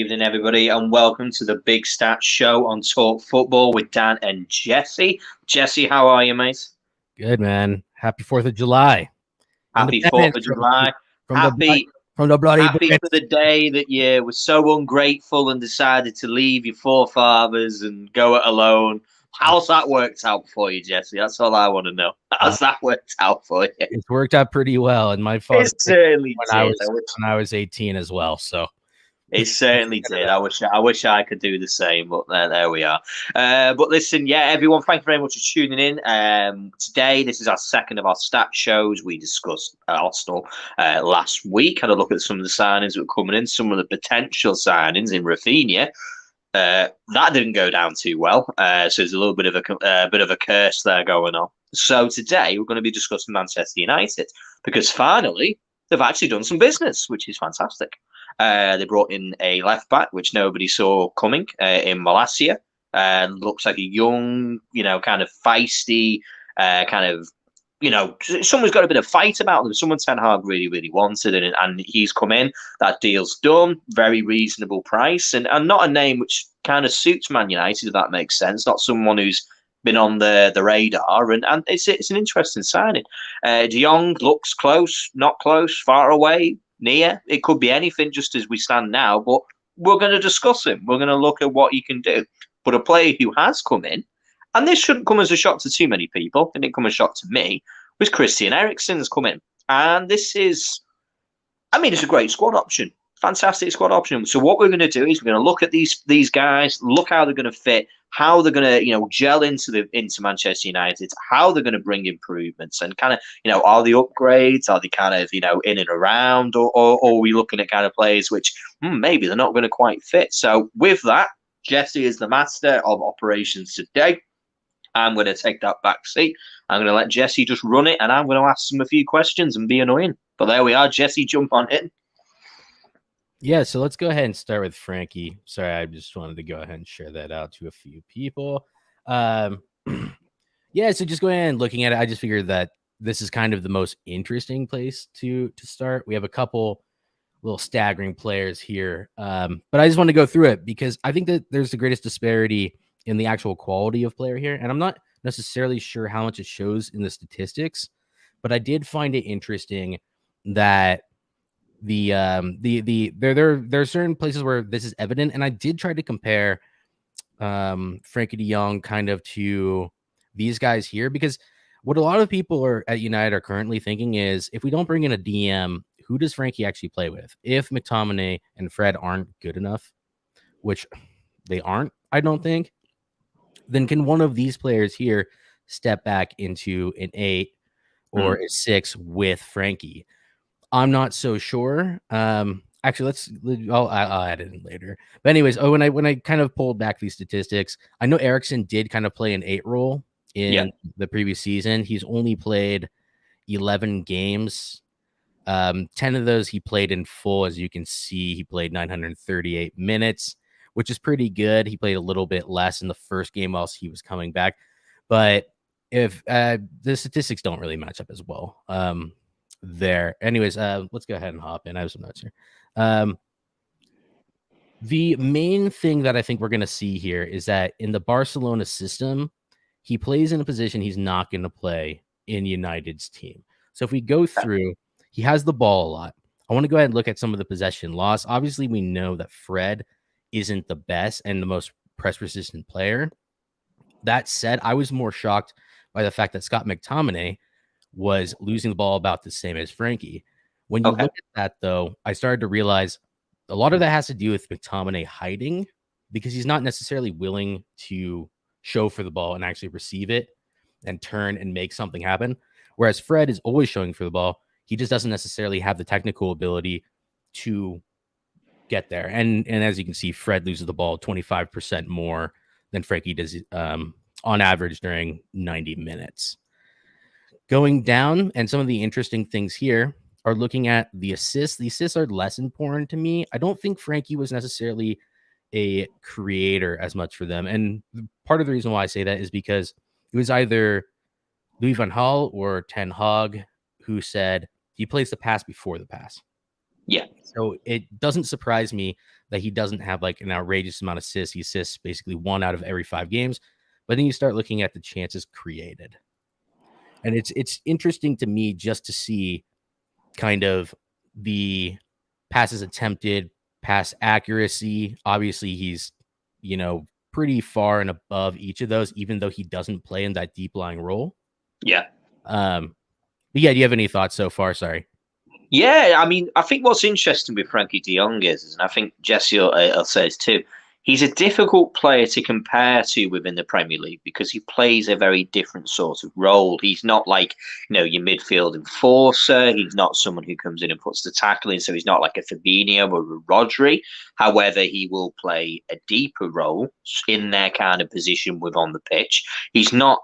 evening, everybody, and welcome to the Big Stats Show on Talk Football with Dan and Jesse. Jesse, how are you, mate? Good, man. Happy 4th of July. Happy 4th of July. From the Happy, bloody happy Brits. for the day that you were so ungrateful and decided to leave your forefathers and go it alone. How's that worked out for you, Jesse? That's all I want to know. How's that worked out for you? It's worked out pretty well, and my father It certainly did. when I was 18 as well. So It certainly did. I wish I could do the same, but there we are. But listen, yeah, everyone, thank you very much for tuning in. Today, this is our second of our stat shows. We discussed Arsenal last week, had a look at some of the signings that were coming in, some of the potential signings in Rafinha. That didn't go down too well, so there's a little bit of a curse there going on. So today, we're going to be discussing Manchester United because finally they've actually done some business, which is fantastic. They brought in a left back, which nobody saw coming, in Malacia. Looks like a young, kind of feisty, someone's got a bit of fight about them. Someone Ten Hag really, really wanted, and he's come in. That deal's done. Very reasonable price, and not a name which kind of suits Man United, if that makes sense. Not someone who's been on the radar, and it's an interesting signing. Jong looks close, not close, far away, near. It could be anything, just as we stand now. But we're going to discuss him. We're going to look at what he can do. But a player who has come in, and this shouldn't come as a shock to too many people, it didn't come as a shock to me, was Christian Erikson's come in. And this is, it's a great squad option. Fantastic squad option. So what we're going to do is we're going to look at these guys, look how they're going to fit, how they're going to gel into Manchester United, how they're going to bring improvements, and kind of are the upgrades, are they kind of in and around, or are we looking at kind of players which maybe they're not going to quite fit. So with that, Jesse is the master of operations today. I'm going to take that back seat. I'm going to let Jesse just run it, and I'm going to ask him a few questions and be annoying. But there we are, Jesse, jump on in. Yeah, so let's go ahead and start with Frankie. Sorry, I just wanted to go ahead and share that out to a few people. Yeah, so just going ahead and looking at it, I just figured that this is kind of the most interesting place to start. We have a couple little staggering players here, but I just want to go through it because I think that there's the greatest disparity in the actual quality of player here, and I'm not necessarily sure how much it shows in the statistics, but I did find it interesting that there are certain places where this is evident, and I did try to compare Frankie de Jong kind of to these guys here, because what a lot of people are at United are currently thinking is, if we don't bring in a DM, who does Frankie actually play with? If McTominay and Fred aren't good enough, which they aren't, I don't think, then can one of these players here step back into an 8 or a 6 with Frankie? I'm not so sure. Actually, I'll add it in later. But anyways, when I kind of pulled back these statistics, I know Erikson did kind of play an 8 role in the previous season. He's only played 11 games. 10 of those he played in full. As you can see, he played 938 minutes, which is pretty good. He played a little bit less in the first game whilst he was coming back. But if the statistics don't really match up as well there. Anyways, let's go ahead and hop in. I have some notes here. The main thing that I think we're going to see here is that in the Barcelona system, he plays in a position he's not going to play in United's team. So if we go through, he has the ball a lot. I want to go ahead and look at some of the possession loss. Obviously, we know that Fred isn't the best and the most press-resistant player. That said, I was more shocked by the fact that Scott McTominay was losing the ball about the same as Frankie. When you look at that, though, I started to realize a lot of that has to do with McTominay hiding, because he's not necessarily willing to show for the ball and actually receive it and turn and make something happen. Whereas Fred is always showing for the ball. He just doesn't necessarily have the technical ability to get there. And as you can see, Fred loses the ball 25% more than Frankie does on average during 90 minutes. Going down, and some of the interesting things here are looking at the assists. The assists are less important to me. I don't think Frankie was necessarily a creator as much for them. And part of the reason why I say that is because it was either Louis van Gaal or Ten Hag who said he plays the pass before the pass. Yeah. So it doesn't surprise me that he doesn't have like an outrageous amount of assists. He assists basically 1 out of every 5 games. But then you start looking at the chances created. And it's interesting to me just to see kind of the passes attempted, pass accuracy. Obviously, he's, pretty far and above each of those, even though he doesn't play in that deep lying role. Yeah. But yeah, do you have any thoughts so far? Sorry. Yeah, I mean, I think what's interesting with Frankie de Jong is, and I think Jesse will say this too, he's a difficult player to compare to within the Premier League because he plays a very different sort of role. He's not like, your midfield enforcer. He's not someone who comes in and puts the tackle in, so he's not like a Fabinho or a Rodri. However, he will play a deeper role in their kind of position with on the pitch. He's not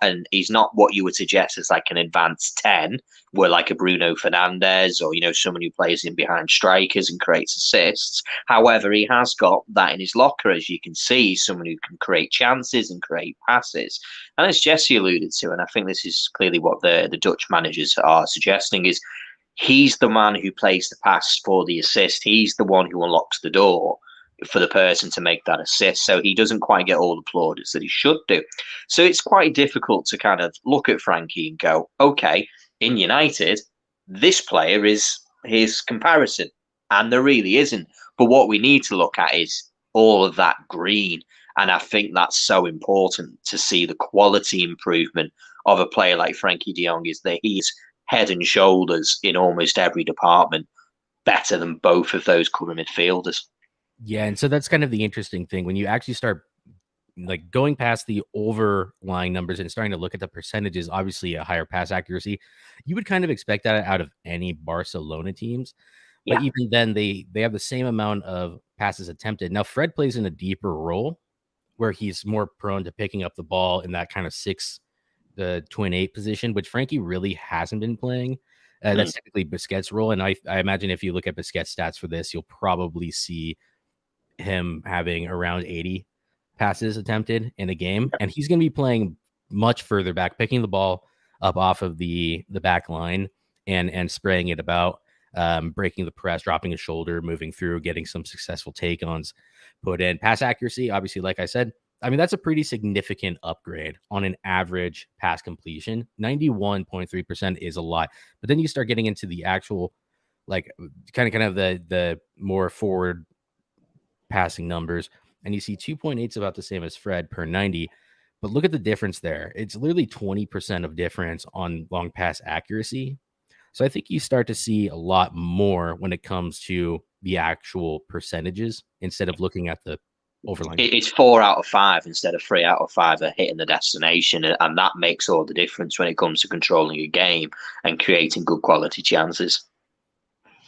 what you would suggest as like an advanced 10, where like a Bruno Fernandes or someone who plays in behind strikers and creates assists. However, he has got that in his locker, as you can see. He's someone who can create chances and create passes. And as Jesse alluded to, and I think this is clearly what the Dutch managers are suggesting, is he's the man who plays the pass for the assist. He's the one who unlocks the door for the person to make that assist. So he doesn't quite get all the plaudits that he should do. So it's quite difficult to kind of look at Frankie and go, okay, in United, this player is his comparison. And there really isn't. But what we need to look at is all of that green. And I think that's so important to see the quality improvement of a player like Frankie de Jong, is that he's head and shoulders in almost every department better than both of those current midfielders. Yeah, and so that's kind of the interesting thing when you actually start like going past the overlying numbers and starting to look at the percentages. Obviously, a higher pass accuracy, you would kind of expect that out of any Barcelona teams. But even then, they have the same amount of passes attempted. Now, Fred plays in a deeper role where he's more prone to picking up the ball in that kind of the twin 8 position, which Frankie really hasn't been playing. That's typically Busquets' role. And I imagine if you look at Busquets' stats for this, you'll probably see him having around 80 passes attempted in a game. And he's going to be playing much further back, picking the ball up off of the back line and spraying it about, breaking the press, dropping a shoulder, moving through, getting some successful take-ons put in. Pass accuracy, obviously, like I said, I mean, that's a pretty significant upgrade on an average pass completion. 91.3% is a lot. But then you start getting into the actual, like, kind of the more forward passing numbers, and you see 2.8 is about the same as Fred per 90. But look at the difference there. It's literally 20% of difference on long pass accuracy. So I think you start to see a lot more when it comes to the actual percentages instead of looking at the overline. It's 4 out of 5 instead of 3 out of 5 are hitting the destination, and that makes all the difference when it comes to controlling a game and creating good quality chances.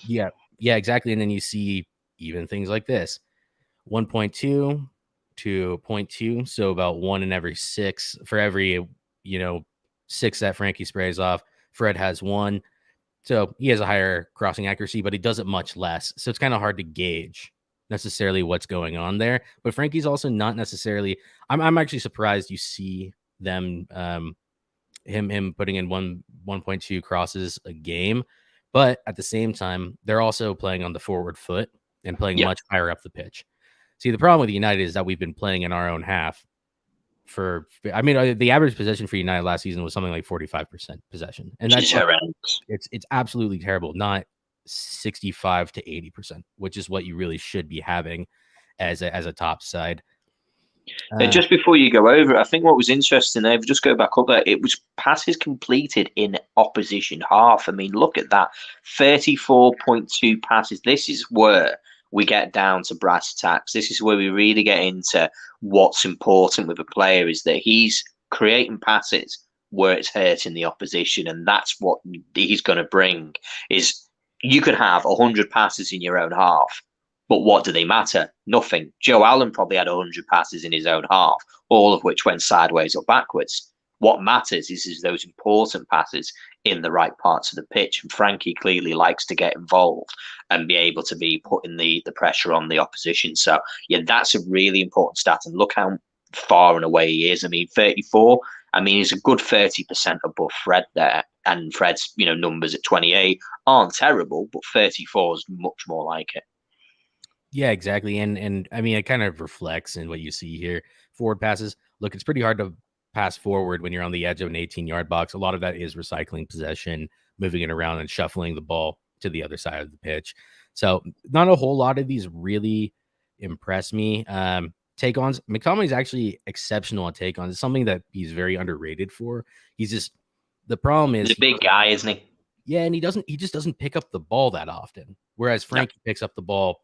Yeah, exactly. And then you see even things like this: 1.2 to 0.2, so about 1 in every 6 for every 6 that Frankie sprays off. Fred has 1, so he has a higher crossing accuracy, but he does it much less. So it's kind of hard to gauge necessarily what's going on there. But Frankie's also not necessarily. I'm actually surprised you see them him putting in 1.2 crosses a game, but at the same time they're also playing on the forward foot and playing much higher up the pitch. See, the problem with United is that we've been playing in our own half the average possession for United last season was something like 45% possession. And that's it's absolutely terrible. Not 65 to 80%, which is what you really should be having as a top side. Just before you go over, I think what was interesting there, if you just go back up there, it was passes completed in opposition half. I mean, look at that. 34.2 passes. This is where we get down to brass tacks. This is where we really get into what's important with a player, is that he's creating passes where it's hurting the opposition, and that's what he's going to bring. Is you could have 100 passes in your own half, but what do they matter? Nothing. Joe Allen probably had 100 passes in his own half, all of which went sideways or backwards. What matters is those important passes in the right parts of the pitch. And Frankie clearly likes to get involved and be able to be putting the pressure on the opposition. So, yeah, that's a really important stat. And look how far and away he is. I mean, 34, I mean, he's a good 30% above Fred there, and Fred's numbers at 28 aren't terrible, but 34 is much more like it. Yeah, exactly. And I mean, it kind of reflects in what you see here. Forward passes. Look, it's pretty hard to pass forward when you're on the edge of an 18-yard box. A lot of that is recycling possession, moving it around and shuffling the ball to the other side of the pitch. So not a whole lot of these really impress me. Take-ons. McTominay's actually exceptional at take-ons. It's something that he's very underrated for. The problem is he's a big guy, isn't he? Yeah, and he just doesn't pick up the ball that often. Whereas Frankie picks up the ball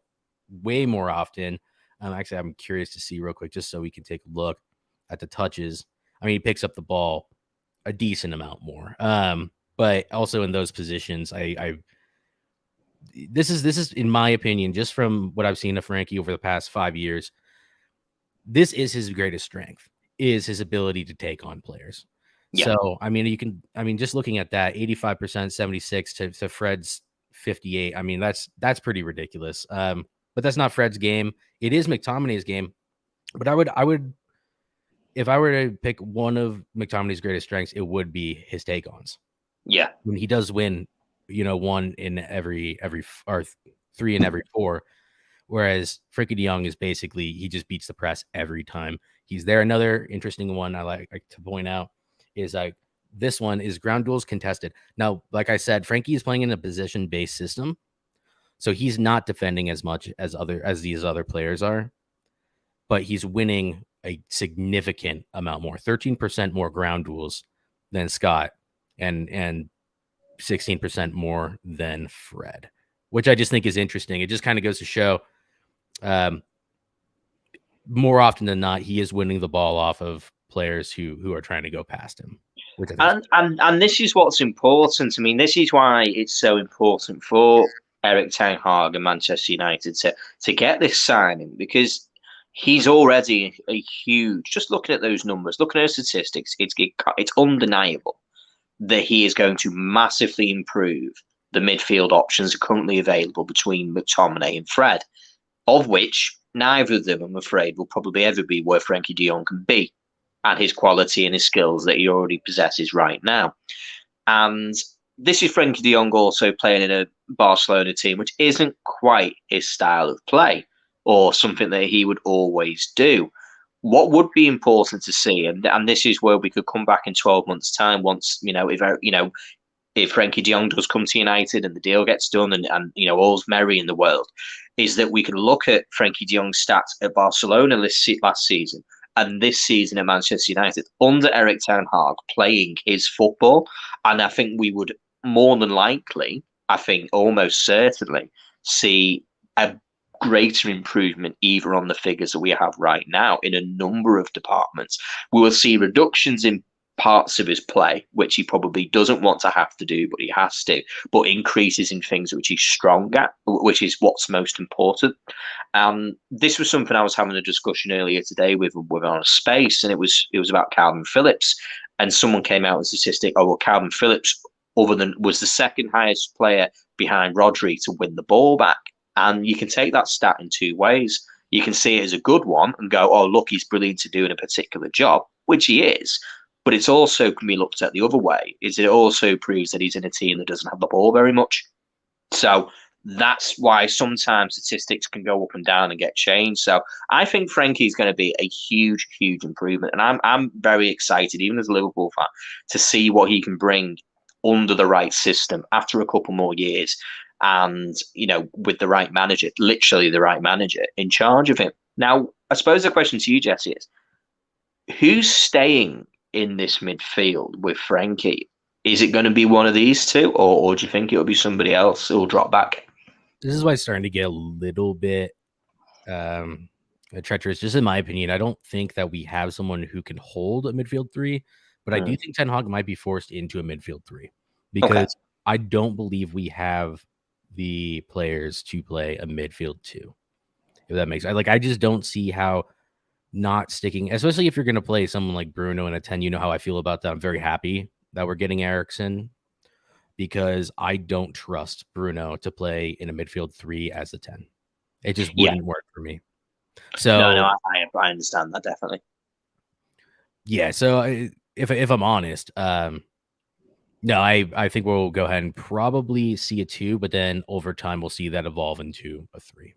way more often. Actually, I'm curious to see real quick, just so we can take a look at the touches. I mean, he picks up the ball a decent amount more. But also in those positions, this is in my opinion, just from what I've seen of Frankie over the past 5 years, this is his greatest strength, is his ability to take on players. Yeah. So, I mean, just looking at that 85%, 76 to Fred's 58. I mean, that's pretty ridiculous. But that's not Fred's game. It is McTominay's game. But I would, if I were to pick one of McTominay's greatest strengths, it would be his take-ons. Yeah. I mean, he does win, one in every or 3 in every 4. Whereas Frankie de Jong is basically, he just beats the press every time he's there. Another interesting one I like to point out is this one is ground duels contested. Now, like I said, Frankie is playing in a position-based system. So he's not defending as much as these other players are, but he's winning a significant amount more, 13% more ground duels than Scott, and 16% more than Fred, which I just think is interesting. It just kind of goes to show, more often than not, he is winning the ball off of players who are trying to go past him. And this is what's important. I mean, this is why it's so important for Erik ten Hag and Manchester United to get this signing, because he's already a huge. Just looking at those numbers, looking at the statistics, it's undeniable that he is going to massively improve the midfield options currently available between McTominay and Fred, of which neither of them, I'm afraid, will probably ever be where Frankie de Jong can be at his quality and his skills that he already possesses right now. And this is Frankie de Jong also playing in a Barcelona team, which isn't quite his style of play or something that he would always do. What would be important to see, and this is where we could come back in 12 months' time once, if Frankie de Jong does come to United and the deal gets done and all's merry in the world, is that we can look at Frankie de Jong's stats at Barcelona last season and this season at Manchester United under Erik ten Hag playing his football. And I think we would more than likely, I think almost certainly, see a greater improvement either on the figures that we have right now in a number of departments. We will see reductions in parts of his play, which he probably doesn't want to have to do, but he has to, but increases in things which he's strong at, which is what's most important. This was something I was having a discussion earlier today with on a space, and it was about Calvin Phillips, and someone came out with a statistic, Calvin Phillips was the second highest player behind Rodri to win the ball back. And you can take that stat in two ways. You can see it as a good one and go, oh, look, he's brilliant to doing a particular job, which he is. But it's also can be looked at the other way, is it also proves that he's in a team that doesn't have the ball very much. So that's why sometimes statistics can go up and down and get changed. So I think Frankie's going to be a huge, huge improvement. And I'm very excited, even as a Liverpool fan, to see what he can bring under the right system after a couple more years. And, with the right manager, literally the right manager in charge of him. Now, I suppose the question to you, Jesse, is who's staying in this midfield with Frankie? Is it going to be one of these two, or do you think it'll be somebody else who'll drop back? This is why it's starting to get a little bit treacherous, just in my opinion. I don't think that we have someone who can hold a midfield 3, but I do think Ten Hag might be forced into a midfield 3 because I don't believe we have the players to play a midfield 2. If that makes sense. I just don't see how not sticking, especially if you're going to play someone like Bruno in a 10. You know how I feel about that. I'm very happy that we're getting Erikson because I don't trust Bruno to play in a midfield 3 as a 10. It just wouldn't work for me. So no, I understand that definitely. Yeah, so if I'm honest, no, I think we'll go ahead and probably see a 2, but then over time we'll see that evolve into a 3.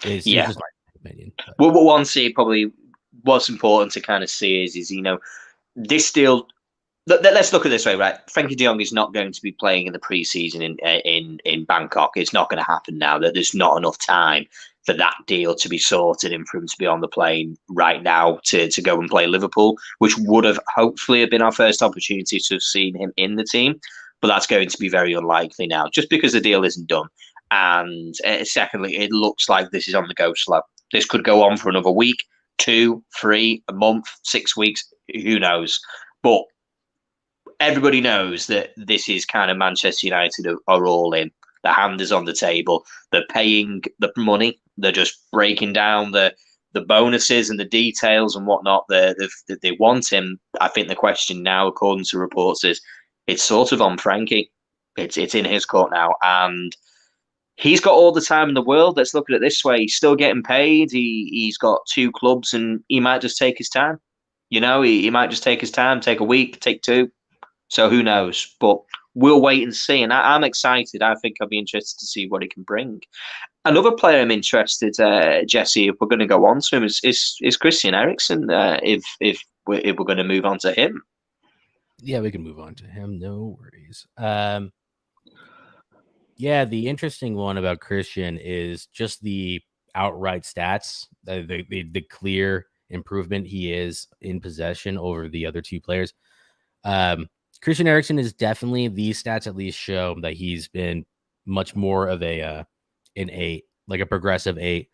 It's Yeah. just my opinion. But. Well, one see probably what's important to kind of see is this deal. Let's look at it this way, right? Frankie De Jong is not going to be playing in the preseason in Bangkok. It's not going to happen now. That there's not enough time for that deal to be sorted and for him to be on the plane right now to go and play Liverpool, which would have hopefully have been our first opportunity to have seen him in the team. But that's going to be very unlikely now, just because the deal isn't done. And secondly, it looks like this is on the go slow. This could go on for another week, 2, 3, a month, 6 weeks. Who knows? But everybody knows that this is kind of Manchester United are all in. The hand is on the table. They're paying the money. They're just breaking down the bonuses and the details and whatnot. They want him. I think the question now, according to reports, is it's sort of on Frankie. It's in his court now, and he's got all the time in the world. Let's look at it this way: he's still getting paid. He's got 2 clubs, and he might just take his time. He might just take his time, take a week, take 2. So who knows? But we'll wait and see. And I'm excited. I think I'll be interested to see what he can bring. Another player I'm interested, Jesse, if we're going to go on to him, is Christian Erikson. If we're going to move on to him. Yeah, we can move on to him. No worries. Yeah, the interesting one about Christian is just the outright stats, the clear improvement he is in possession over the other 2 players. Christian Erikson is definitely, these stats at least show that he's been much more of an 8, like a progressive 8,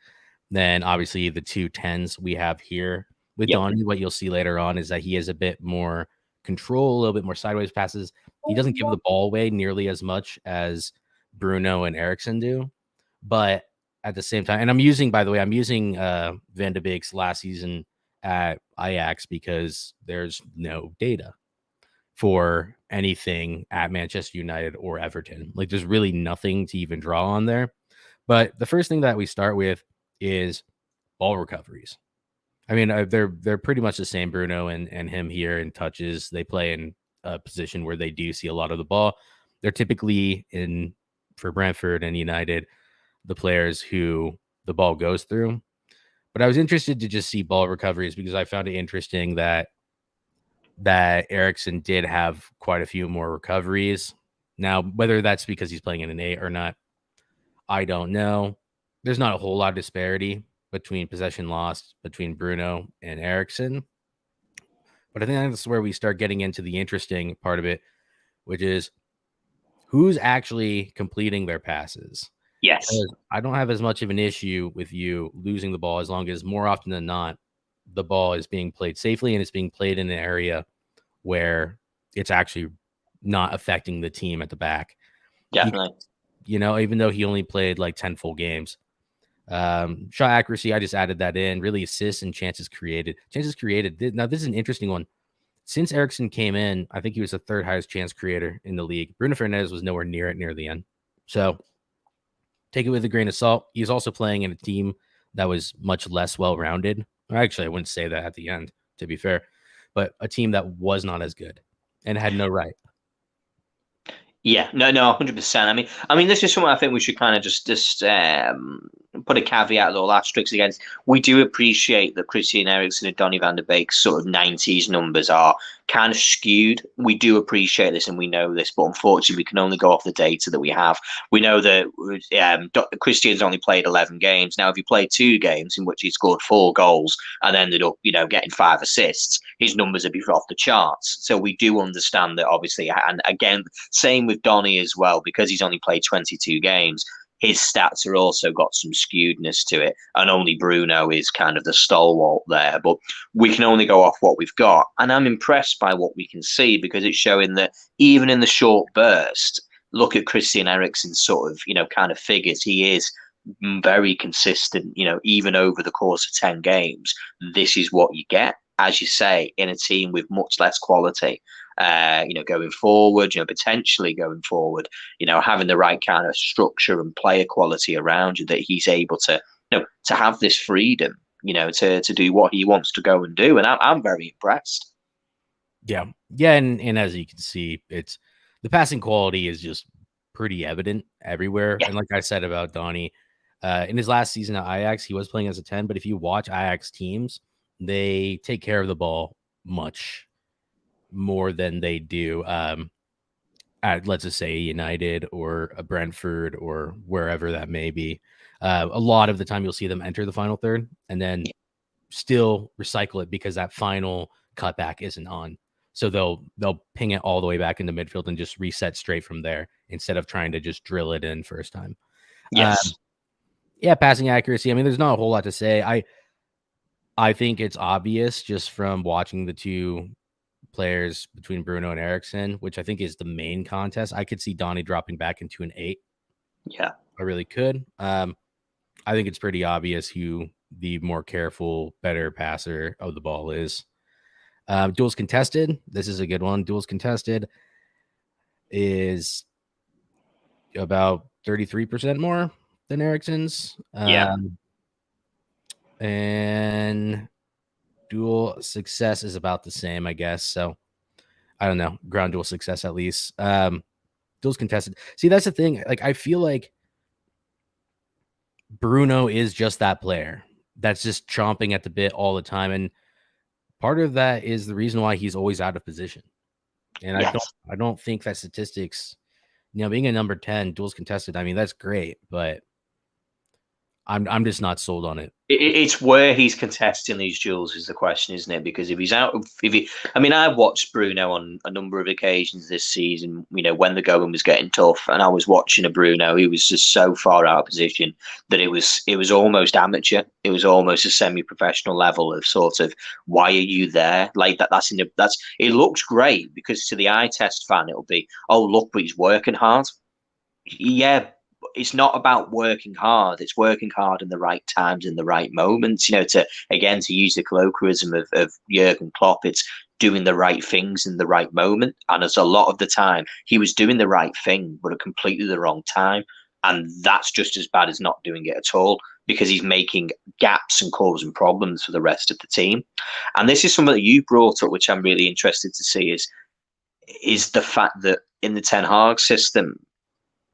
than obviously the 2 10s we have here. With Donny, what you'll see later on is that he has a bit more control, a little bit more sideways passes. He doesn't give the ball away nearly as much as Bruno and Erikson do. But at the same time, and I'm using Van de Beek's last season at Ajax because there's no data for anything at Manchester United or Everton. Like, there's really nothing to even draw on there. But the first thing that we start with is ball recoveries. I mean, they're pretty much the same, Bruno and him here in touches. They play in a position where they do see a lot of the ball. They're typically for Brentford and United, the players who the ball goes through. But I was interested to just see ball recoveries because I found it interesting that Erikson did have quite a few more recoveries. Now, whether that's because he's playing in an 8 or not, I don't know. There's not a whole lot of disparity between possession lost between Bruno and Erikson. But I think that's where we start getting into the interesting part of it, which is who's actually completing their passes. Yes. Because I don't have as much of an issue with you losing the ball as long as more often than not, the ball is being played safely and it's being played in an area where it's actually not affecting the team at the back. Definitely. Even though he only played like 10 full games. Shot accuracy, I just added that in. Really, assists and chances created. Now, this is an interesting one. Since Erikson came in, I think he was the 3rd highest chance creator in the league. Bruno Fernandes was nowhere near it near the end. So take it with a grain of salt. He's also playing in a team that was much less well-rounded. Actually, I wouldn't say that at the end, to be fair, but a team that was not as good and had no right. Yeah, no, 100%. I mean, this is something I think we should kind of just put a caveat or asterisk against. We do appreciate that Christian Erikson and Donny van de Beek's sort of 90s numbers are kind of skewed. We do appreciate this and we know this, but unfortunately, we can only go off the data that we have. We know that Christian's only played 11 games. Now, if he played 2 games in which he scored 4 goals and ended up, getting 5 assists, his numbers would be off the charts. So we do understand that, obviously, and again, same with Donny as well, because he's only played 22 games. His stats are also got some skewedness to it, and only Bruno is kind of the stalwart there. But we can only go off what we've got, and I'm impressed by what we can see because it's showing that even in the short burst, look at Christian Erikson's sort of kind of figures. He is very consistent. Even over the course of 10 games, this is what you get, as you say, in a team with much less quality. Going forward, potentially going forward, having the right kind of structure and player quality around you, that he's able to, to have this freedom, to do what he wants to go and do. And I'm very impressed. Yeah, and as you can see, it's the passing quality is just pretty evident everywhere. Yeah. And like I said about Donnie, in his last season at Ajax, he was playing as a 10. But if you watch Ajax teams, they take care of the ball much more than they do at, let's just say, United or a Brentford or wherever that may be. A lot of the time, you'll see them enter the final third and then still recycle it because that final cutback isn't on. So they'll ping it all the way back into midfield and just reset straight from there instead of trying to just drill it in first time. Yes. Yeah, passing accuracy. I mean, there's not a whole lot to say. I think it's obvious just from watching the two players between Bruno and Erikson, which I think is the main contest. I could see Donnie dropping back into an 8. Yeah. I really could. I think it's pretty obvious who the more careful, better passer of the ball is. Duels contested. This is a good one. Duels contested is about 33% more than Erikson's. Yeah. And duel success is about the same, I guess. So I don't know. Ground duel success at least. Duels contested. See, that's the thing. Like, I feel like Bruno is just that player that's just chomping at the bit all the time. And part of that is the reason why he's always out of position. And Yes. I don't think that statistics, being a number 10, duels contested, I mean, that's great, but I'm just not sold on it. It's where he's contesting these duels is the question, isn't it? Because if he's out, I mean, I've watched Bruno on a number of occasions this season. When the going was getting tough, and I was watching a Bruno who was just so far out of position that it was almost amateur. It was almost a semi-professional level of sort of, why are you there? Like that. It looks great because to the eye test fan, it'll be, oh look, but he's working hard. Yeah, it's not about working hard. It's working hard in the right times, in the right moments. To use the colloquialism of Jurgen Klopp, it's doing the right things in the right moment. And as a lot of the time, he was doing the right thing, but at completely the wrong time. And that's just as bad as not doing it at all because he's making gaps and causing problems for the rest of the team. And this is something that you brought up, which I'm really interested to see is the fact that in the Ten Hag system,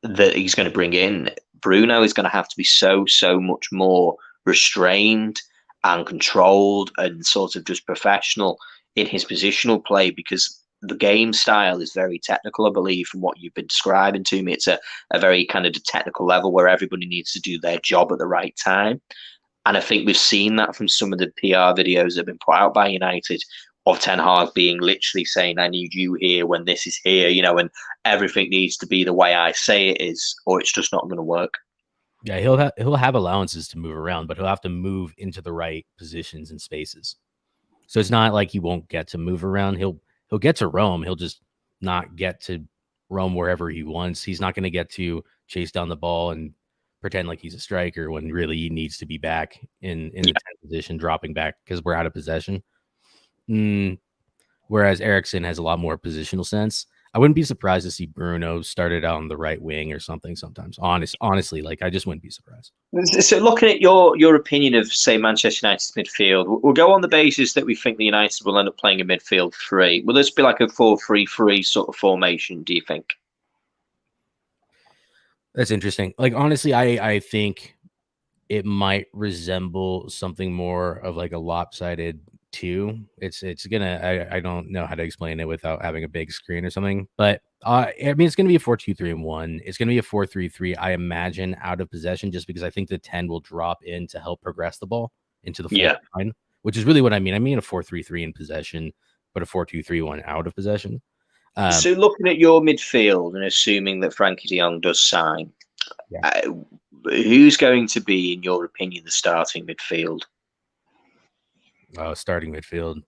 that he's going to bring in, Bruno is going to have to be so much more restrained and controlled and sort of just professional in his positional play because the game style is very technical, I believe, from what you've been describing to me. It's a very kind of technical level where everybody needs to do their job at the right time. And I think we've seen that from some of the PR videos that have been put out by United of Ten Hag being literally saying, I need you here when this is here, and everything needs to be the way I say it is, or it's just not going to work. Yeah, he'll have allowances to move around, but he'll have to move into the right positions and spaces. So it's not like he won't get to move around. He'll get to roam. He'll just not get to roam wherever he wants. He's not going to get to chase down the ball and pretend like he's a striker when really he needs to be back in the 10 position, dropping back because we're out of possession. Whereas Erikson has a lot more positional sense. I wouldn't be surprised to see Bruno started out on the right wing or something sometimes. Honestly, like I just wouldn't be surprised. So looking at your opinion of, say, Manchester United's midfield, we'll go on the basis that we think the United will end up playing a midfield 3. Will this be like a 4-3-3 sort of formation, do you think? That's interesting. Like, honestly, I think it might resemble something more of like a lopsided 2. It's gonna, I don't know how to explain it without having a big screen or something, but I mean, it's gonna be a 4-2-3-1. It's gonna be a 4-3-3, I imagine, out of possession, just because I think the 10 will drop in to help progress the ball into the forward line, which is really what I mean. I mean a 4-3-3 in possession, but a 4-2-3-1 out of possession. So looking at your midfield and assuming that Frankie de Jong does sign, who's going to be, in your opinion, the starting midfield? Starting midfield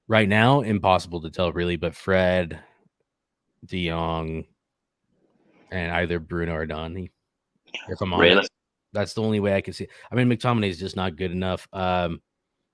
right now, impossible to tell really, but Fred, de Jong, and either Bruno or Donny. If I'm honest, that's the only way I can see. I mean, McTominay is just not good enough.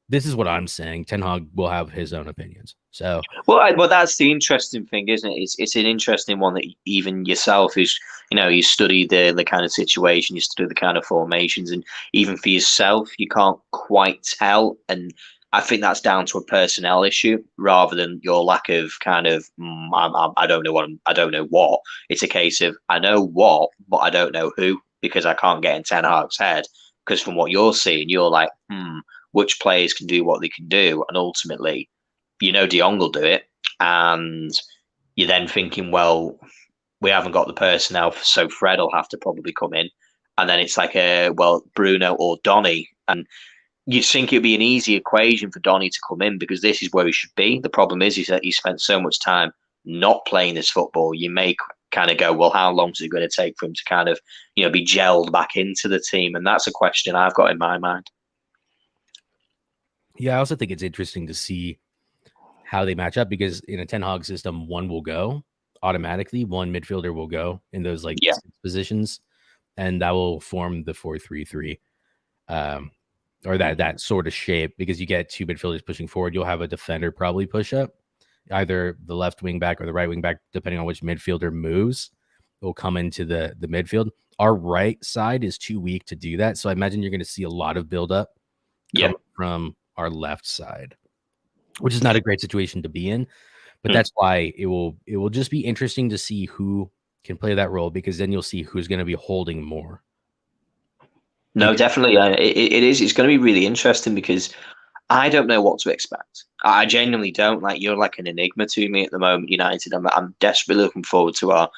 This is what I'm saying. Ten Hag will have his own opinions. So, well, that's the interesting thing, isn't it? It's an interesting one that even yourself, who's you study the kind of situation, you study the kind of formations, and even for yourself, you can't quite tell. And I think that's down to a personnel issue rather than your lack of kind of I don't know I don't know what. It's a case of I know what, but I don't know who because I can't get in Ten Hag's head. Because from what you're seeing, you're like, which players can do what they can do, and ultimately, Jong will do it, and you're then thinking, well, we haven't got the personnel, so Fred will have to probably come in, and then it's like, well, Bruno or Donny, and you'd think it'd be an easy equation for Donny to come in because this is where he should be. The problem is that he spent so much time not playing this football. You may kind of go, well, how long is it going to take for him to kind of, be gelled back into the team? And that's a question I've got in my mind. Yeah, I also think it's interesting to see how they match up because in a Ten Hag system, one will go automatically, one midfielder will go in those six positions, and that will form the 4-3-3. Or that sort of shape, because you get two midfielders pushing forward. You'll have a defender probably push up, either the left wing back or the right wing back, depending on which midfielder moves, will come into the midfield. Our right side is too weak to do that. So I imagine you're going to see a lot of build up from our left side, which is not a great situation to be in. But that's why it will just be interesting to see who can play that role, because then you'll see who's going to be holding more. No, definitely. It is. It's going to be really interesting because I don't know what to expect. I genuinely don't. Like, you're like an enigma to me at the moment, United. I'm desperately looking forward to our,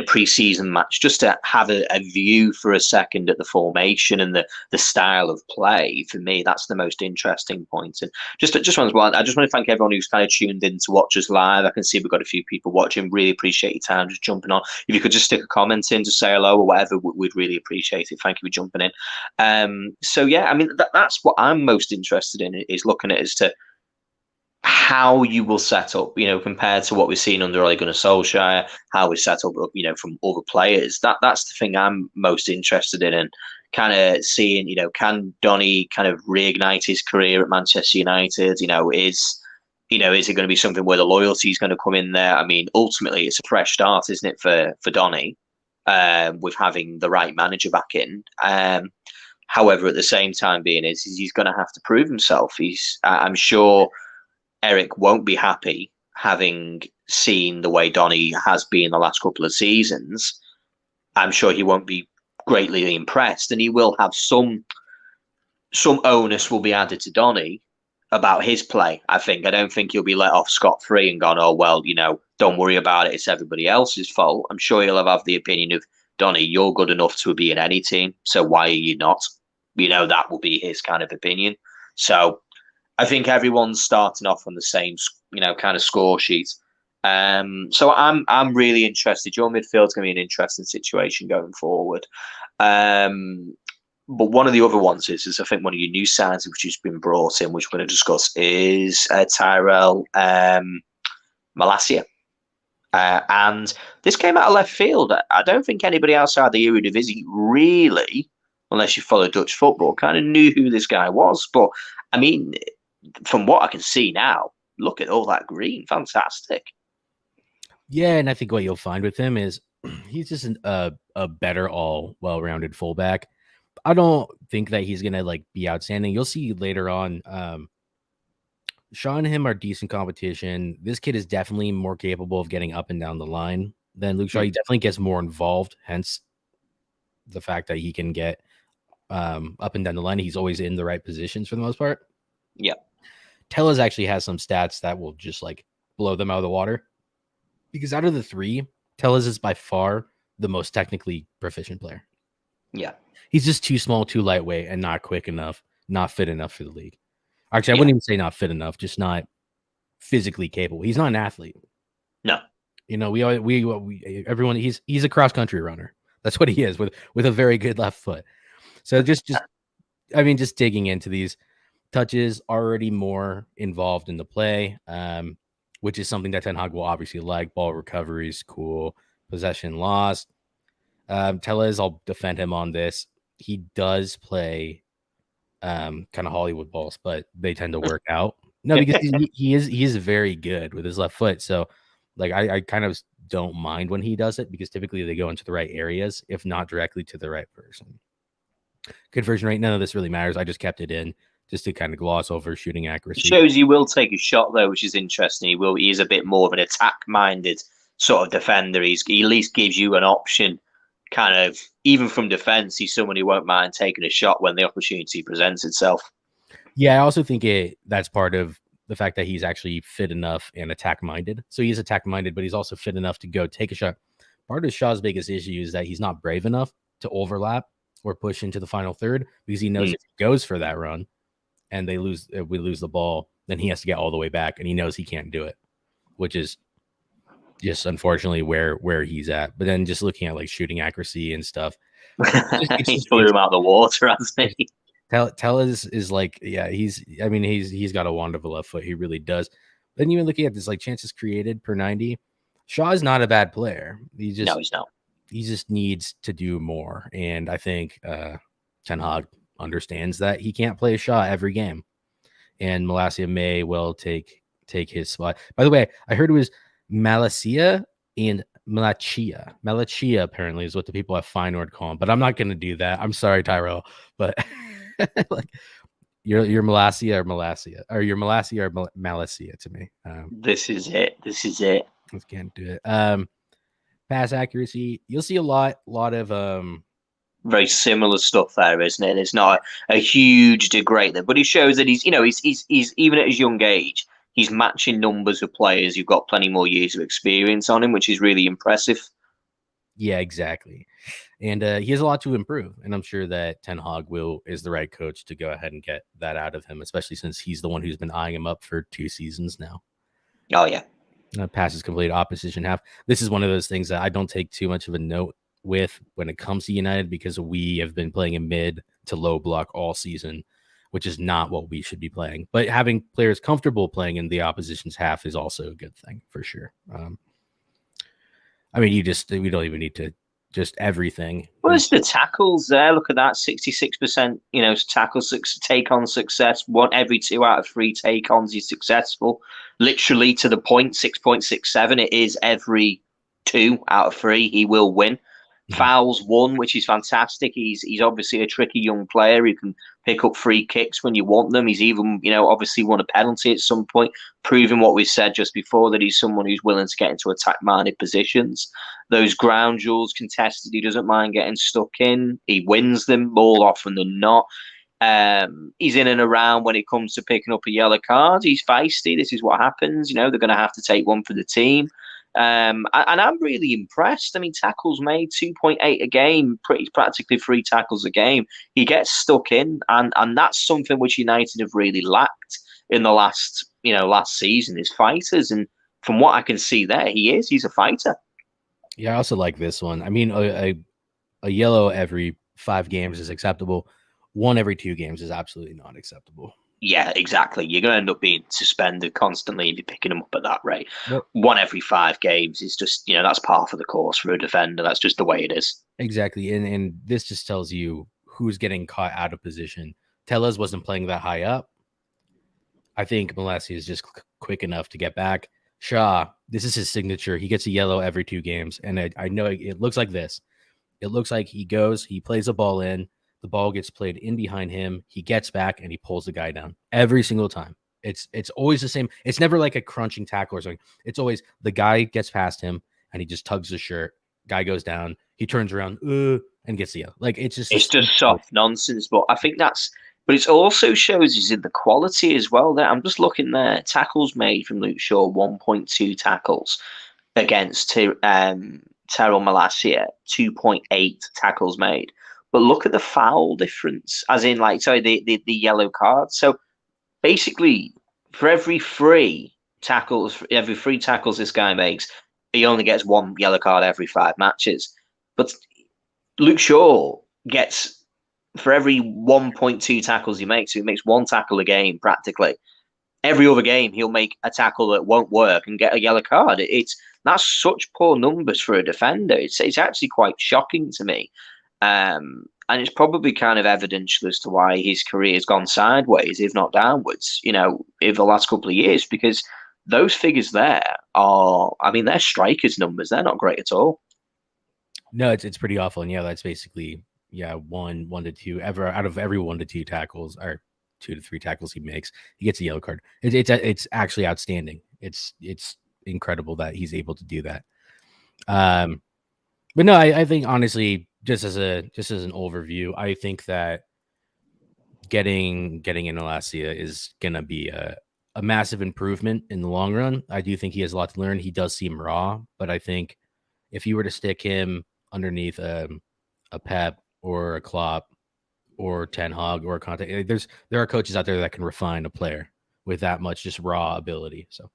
pre-season match, just to have a view for a second at the formation and the style of play. For me, that's the most interesting point. And just one as well, I just want to thank everyone who's kind of tuned in to watch us live. I can see we've got a few people watching. Really appreciate your time just jumping on. If you could just stick a comment in to say hello or whatever, we'd really appreciate it. Thank you for jumping in. So yeah, I mean, that's what I'm most interested in, is looking at as to how you will set up, compared to what we've seen under Ole Gunnar Solskjaer, how we set up, from other players. That's the thing I'm most interested in, and kind of seeing, can Donny kind of reignite his career at Manchester United? Is it going to be something where the loyalty is going to come in there? I mean, ultimately, it's a fresh start, isn't it, for Donny, with having the right manager back in. However, at the same time, he's going to have to prove himself. I'm sure Eric won't be happy having seen the way Donny has been the last couple of seasons. I'm sure he won't be greatly impressed, and he will have some onus will be added to Donny about his play. I don't think he'll be let off scot-free and gone, oh, well, don't worry about it, it's everybody else's fault. I'm sure he'll have the opinion of, Donny, you're good enough to be in any team, so why are you not? That will be his kind of opinion. So I think everyone's starting off on the same, kind of score sheet. So I'm really interested. Your midfield's going to be an interesting situation going forward. But one of the other ones is I think one of your new signs which has been brought in, which we're going to discuss, is Tyrell Malacia. And this came out of left field. I don't think anybody outside the Eredivisie really, unless you follow Dutch football, kind of knew who this guy was. But, I mean, from what I can see now, look at all that green. Fantastic. Yeah, and I think what you'll find with him is he's just a better well-rounded fullback. I don't think that he's going to be outstanding. You'll see later on, Shaw and him are decent competition. This kid is definitely more capable of getting up and down the line than Luke Shaw. He definitely gets more involved, hence the fact that he can get up and down the line. He's always in the right positions for the most part. Yeah. Tellez actually has some stats that will just blow them out of the water, because out of the three, Tellez is by far the most technically proficient player. Yeah. He's just too small, too lightweight, and not quick enough, not fit enough for the league. Actually, I wouldn't even say not fit enough, just not physically capable. He's not an athlete. No. Everyone, he's a cross-country runner. That's what he is, with a very good left foot. So just digging into these touches, already more involved in the play, which is something that Ten Hag will obviously like. Ball recoveries, cool. Possession lost. Tellez, I'll defend him on this. He does play kind of Hollywood balls, but they tend to work out. No, because he is very good with his left foot. So I kind of don't mind when he does it, because typically they go into the right areas, if not directly to the right person. Conversion rate, none of this really matters. I just kept it in just to kind of gloss over shooting It accuracy. shows he will take a shot though, which is interesting. He is a bit more of an attack-minded sort of defender. He at least gives you an option, kind of even from defense. He's someone who won't mind taking a shot when the opportunity presents itself. Yeah, I also think that's part of the fact that he's actually fit enough and attack-minded. So he's attack-minded, but he's also fit enough to go take a shot. Part of Shaw's biggest issue is that he's not brave enough to overlap or push into the final third, because he knows if he goes for that run and we lose the ball, then he has to get all the way back, and he knows he can't do it, which is just unfortunately where he's at. But then just looking at like shooting accuracy and stuff, He blew him out of the water, hasn't he? Tell is like, yeah, he's got a wand of a left foot. He really does. Then even looking at this, like chances created per 90, Shaw is not a bad player. No, he's not. He just needs to do more. And I think Ten Hag understands that he can't play Shaw every game. And Malacia may well take his spot. By the way, I heard it was Malacia and Malacia. Malacia apparently is what the people at Feyenoord call him, but I'm not going to do that. I'm sorry, Tyrell, but like you're Malacia or Malacia, or you're Malacia or Malacia to me. This is it. I can't do it. Pass accuracy, you'll see a lot of very similar stuff there, isn't it? It's not a huge degrade there, but it shows that he's even at his young age, he's matching numbers of players who've got plenty more years of experience on him, which is really impressive. Yeah, exactly. And he has a lot to improve, and I'm sure that Ten Hag is the right coach to go ahead and get that out of him, especially since he's the one who's been eyeing him up for 2 seasons now. Oh yeah. Passes complete opposition half. This is one of those things that I don't take too much of a note with when it comes to United, because we have been playing a mid to low block all season, which is not what we should be playing. But having players comfortable playing in the opposition's half is also a good thing for sure. I mean, we don't even need to just everything. Well, it's the tackles there. Look at that, 66%. Take on success. 1 every 2 out of 3 take ons is successful. Literally to the point, 6.67. It is every 2 out of 3 he will win. Fouls 1, which is fantastic. He's obviously a tricky young player who can pick up free kicks when you want them. He's even, obviously won a penalty at some point, proving what we said just before, that he's someone who's willing to get into attack-minded positions. Those ground duels contested, he doesn't mind getting stuck in. He wins them more often than not. He's in and around when it comes to picking up a yellow card. He's feisty. This is what happens. They're going to have to take one for the team. And I'm really impressed. I mean, tackles made 2.8 a game, practically 3 tackles a game. He gets stuck in, and that's something which United have really lacked in the last season, is fighters. And from what I can see there, he's a fighter. Yeah, I also like this one. I mean, a yellow every 5 games is acceptable. 1 every 2 games is absolutely not acceptable. Yeah, exactly. You're going to end up being suspended constantly if you're picking them up at that rate. Yep. 1 every 5 games is just, that's par for the course for a defender. That's just the way it is. Exactly. And this just tells you who's getting caught out of position. Tellez wasn't playing that high up. I think Malacia is just quick enough to get back. Shaw, this is his signature. He gets a yellow every 2 games. And I know it looks like this. It looks like he plays a ball in. The ball gets played in behind him. He gets back and he pulls the guy down every single time. It's always the same. It's never like a crunching tackle or something. It's always the guy gets past him and he just tugs the shirt. Guy goes down. He turns around and gets the yellow. Like it's just soft nonsense. But I think but it also shows is in the quality as well. There, I'm just looking there. Tackles made from Luke Shaw, 1.2 tackles against Terrell Malacia, 2.8 tackles made. But look at the foul difference, as in the yellow card. So basically, for every 3 tackles this guy makes, he only gets 1 yellow card every 5 matches. But Luke Shaw gets, for every 1.2 tackles he makes, so he makes 1 tackle a game practically. Every other game, he'll make a tackle that won't work and get a yellow card. That's such poor numbers for a defender. It's actually quite shocking to me. And it's probably kind of evidential as to why his career has gone sideways, if not downwards, over the last couple of years, because those figures there they're strikers' numbers. They're not great at all. No, it's pretty awful. And yeah, that's basically, 1 to 2 out of every 1 to 2 tackles, or 2 to 3 tackles he makes, he gets a yellow card. It's actually outstanding. It's incredible that he's able to do that. But no, I think honestly, just as an overview, I think that getting in Malacia is gonna be a massive improvement in the long run. I do think he has a lot to learn. He does seem raw, but I think if you were to stick him underneath a Pep or a Klopp or Ten Hag or a Conte, there are coaches out there that can refine a player with that much just raw ability. So,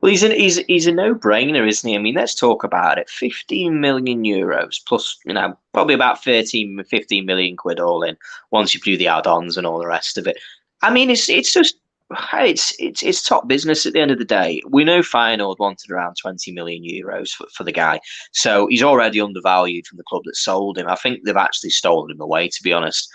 well, he's a no-brainer, isn't he? I mean, let's talk about it. 15 million euros plus, probably about 15 million quid all in once you do the add-ons and all the rest of it. I mean, it's just it's top business at the end of the day. We know Feyenoord wanted around 20 million euros for the guy, so he's already undervalued from the club that sold him. I think they've actually stolen him away, to be honest.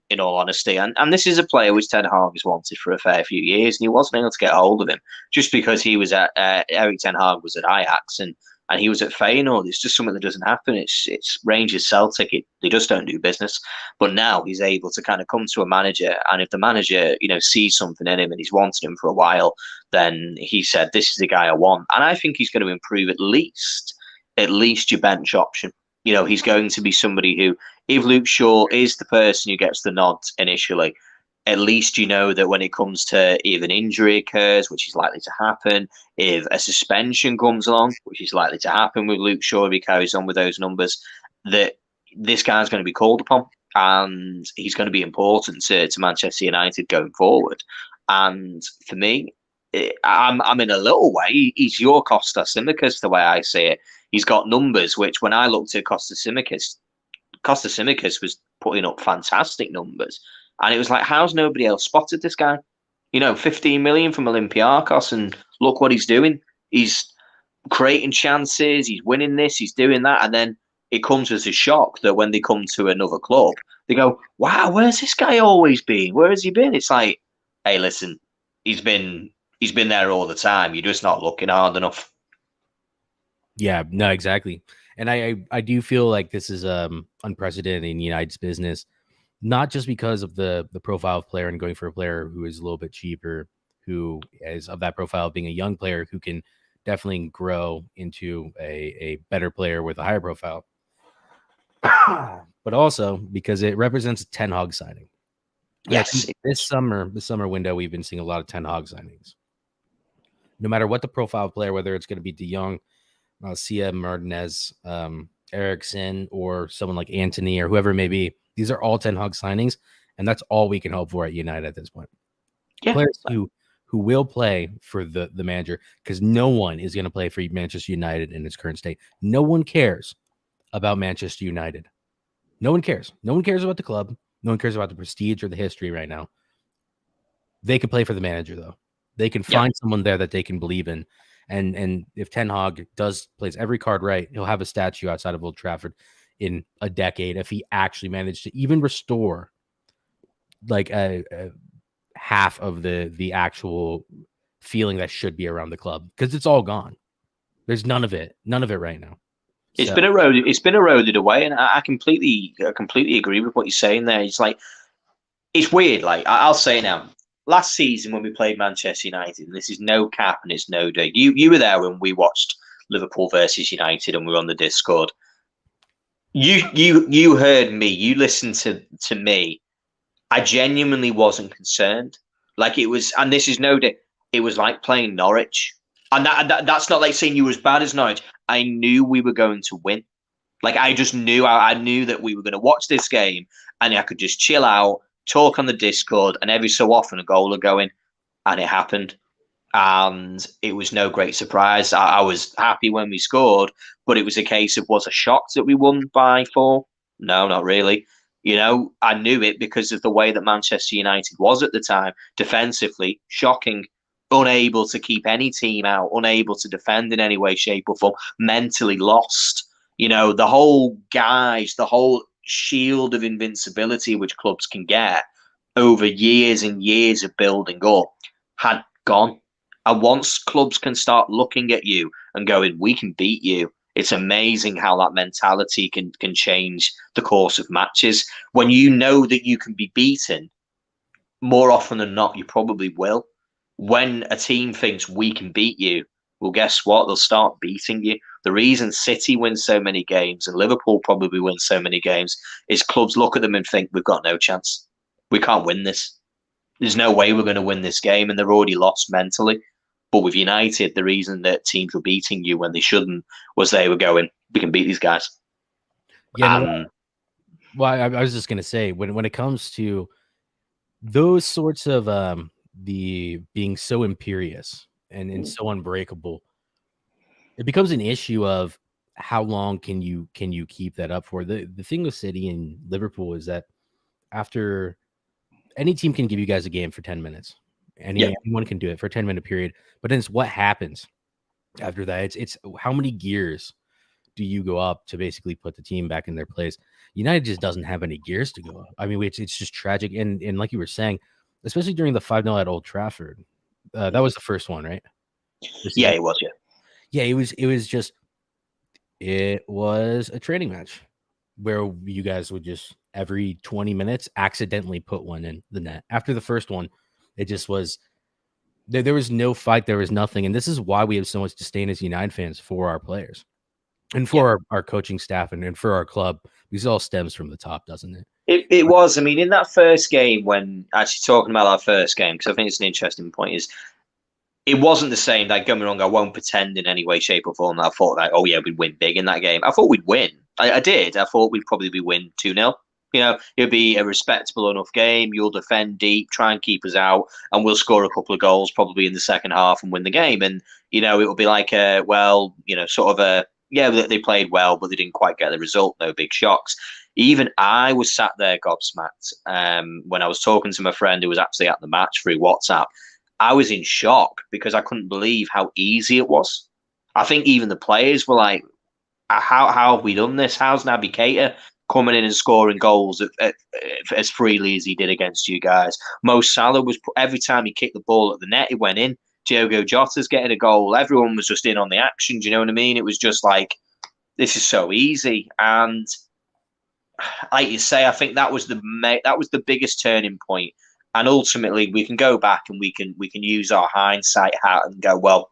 In all honesty, and this is a player which Ten Hag has wanted for a fair few years, and he wasn't able to get hold of him just because he was at Erik Ten Hag was at Ajax and he was at Feyenoord. It's just something that doesn't happen. It's Rangers, Celtic. They just don't do business. But now he's able to kind of come to a manager, and if the manager, sees something in him and he's wanted him for a while, then he said, "This is the guy I want." And I think he's going to improve at least your bench option. He's going to be somebody who, if Luke Shaw is the person who gets the nod initially, at least you know that when it comes to if an injury occurs, which is likely to happen, if a suspension comes along, which is likely to happen with Luke Shaw if he carries on with those numbers, that this guy's going to be called upon and he's going to be important to Manchester United going forward. And for me, I'm in a little way, he's your Costa Simicas, the way I see it. He's got numbers which, when I looked at Costa Simicas was putting up fantastic numbers. And it was like, how's nobody else spotted this guy? 15 million from Olympiacos, and look what he's doing. He's creating chances, he's winning this, he's doing that. And then it comes as a shock that when they come to another club, they go, wow, where's this guy always been? Where has he been? It's like, hey, listen, he's been there all the time. You're just not looking hard enough. Yeah, no, exactly. And I do feel like this is unprecedented in United's business. Not just because of the profile of player and going for a player who is a little bit cheaper, who is of that profile, being a young player who can definitely grow into a better player with a higher profile, but also because it represents a Ten Hag signing. Yes. This summer window, we've been seeing a lot of Ten Hag signings. No matter what the profile of player, whether it's going to be De Jong, Malacia, Martinez, Erikson, or someone like Anthony or whoever it may be, these are all Ten Hag signings, and that's all we can hope for at United at this point. Yeah. Players who will play for the manager, because no one is going to play for Manchester United in its current state. No one cares about Manchester United. No one cares. No one cares about the club. No one cares about the prestige or the history right now. They can play for the manager, though. They can find someone there that they can believe in. And if Ten Hag plays every card right, he'll have a statue outside of Old Trafford in a decade if he actually managed to even restore like a half of the actual feeling that should be around the club, because it's all gone. There's none of it right now. It's been eroded away, and I completely agree with what you're saying there. It's like, it's weird. Like, I'll say now, last season when we played Manchester United, and this is no cap and it's no dig. You were there when we watched Liverpool versus United, and we were on the Discord. You heard me. You listened to me. I genuinely wasn't concerned. Like, it was, and this is no day. It was like playing Norwich, and that's not like saying you were as bad as Norwich. I knew we were going to win. Like, I just knew. I knew that we were going to watch this game, and I could just chill out, talk on the Discord, and every so often a goal would go in, and it happened. And it was no great surprise. I was happy when we scored, but it was a case of, was I shocked that we won by 4? No, not really. I knew it because of the way that Manchester United was at the time. Defensively, shocking, unable to keep any team out, unable to defend in any way, shape or form, mentally lost. The whole shield of invincibility which clubs can get over years and years of building up had gone. And once clubs can start looking at you and going, we can beat you, it's amazing how that mentality can change the course of matches. When you know that you can be beaten, more often than not, you probably will. When a team thinks we can beat you, well, guess what? They'll start beating you. The reason City wins so many games and Liverpool probably wins so many games is clubs look at them and think, we've got no chance. We can't win this. There's no way we're going to win this game, and they're already lost mentally. But with United, the reason that teams were beating you when they shouldn't was they were going, we can beat these guys. Yeah, well, I was just going to say, when it comes to those sorts of the being so imperious and so unbreakable, it becomes an issue of how long can you keep that up for. The thing with City and Liverpool is that after any team can give you guys a game for 10 minutes. Anyone can do it for a 10-minute period. But then it's what happens after that. It's how many gears do you go up to basically put the team back in their place? United just doesn't have any gears to go up. I mean, it's just tragic. And like you were saying, especially during the 5-0 at Old Trafford, that was the first one, right? Yeah, it was. Yeah, it was a training match where you guys would just every 20 minutes accidentally put one in the net. After the first one, it just was there was no fight, there was nothing. And this is why we have so much disdain as United fans for our players and for our coaching staff and for our club, because it all stems from the top, doesn't it? It was. I mean, in that first game, when actually talking about that first game, because I think it's an interesting point, is it wasn't the same. Like, don't get me wrong, I won't pretend in any way, shape, or form that I thought that, oh yeah, we'd win big in that game. I thought we'd win. I did. I thought we'd probably win 2-0. You know, it'll be a respectable enough game. You'll defend deep, try and keep us out, and we'll score a couple of goals probably in the second half and win the game. And, you know, it will be like they played well, but they didn't quite get the result. No big shocks. Even I was sat there gobsmacked when I was talking to my friend who was actually at the match through WhatsApp. I was in shock because I couldn't believe how easy it was. I think even the players were like, how have we done this? How's Naby Keita coming in and scoring goals as freely as he did against you guys? Mo Salah was, every time he kicked the ball at the net, it went in. Diogo Jota's getting a goal. Everyone was just in on the action. Do you know what I mean? It was just like, this is so easy. And like you say, I think that was the biggest turning point. And ultimately, we can go back and we can use our hindsight hat and go, well,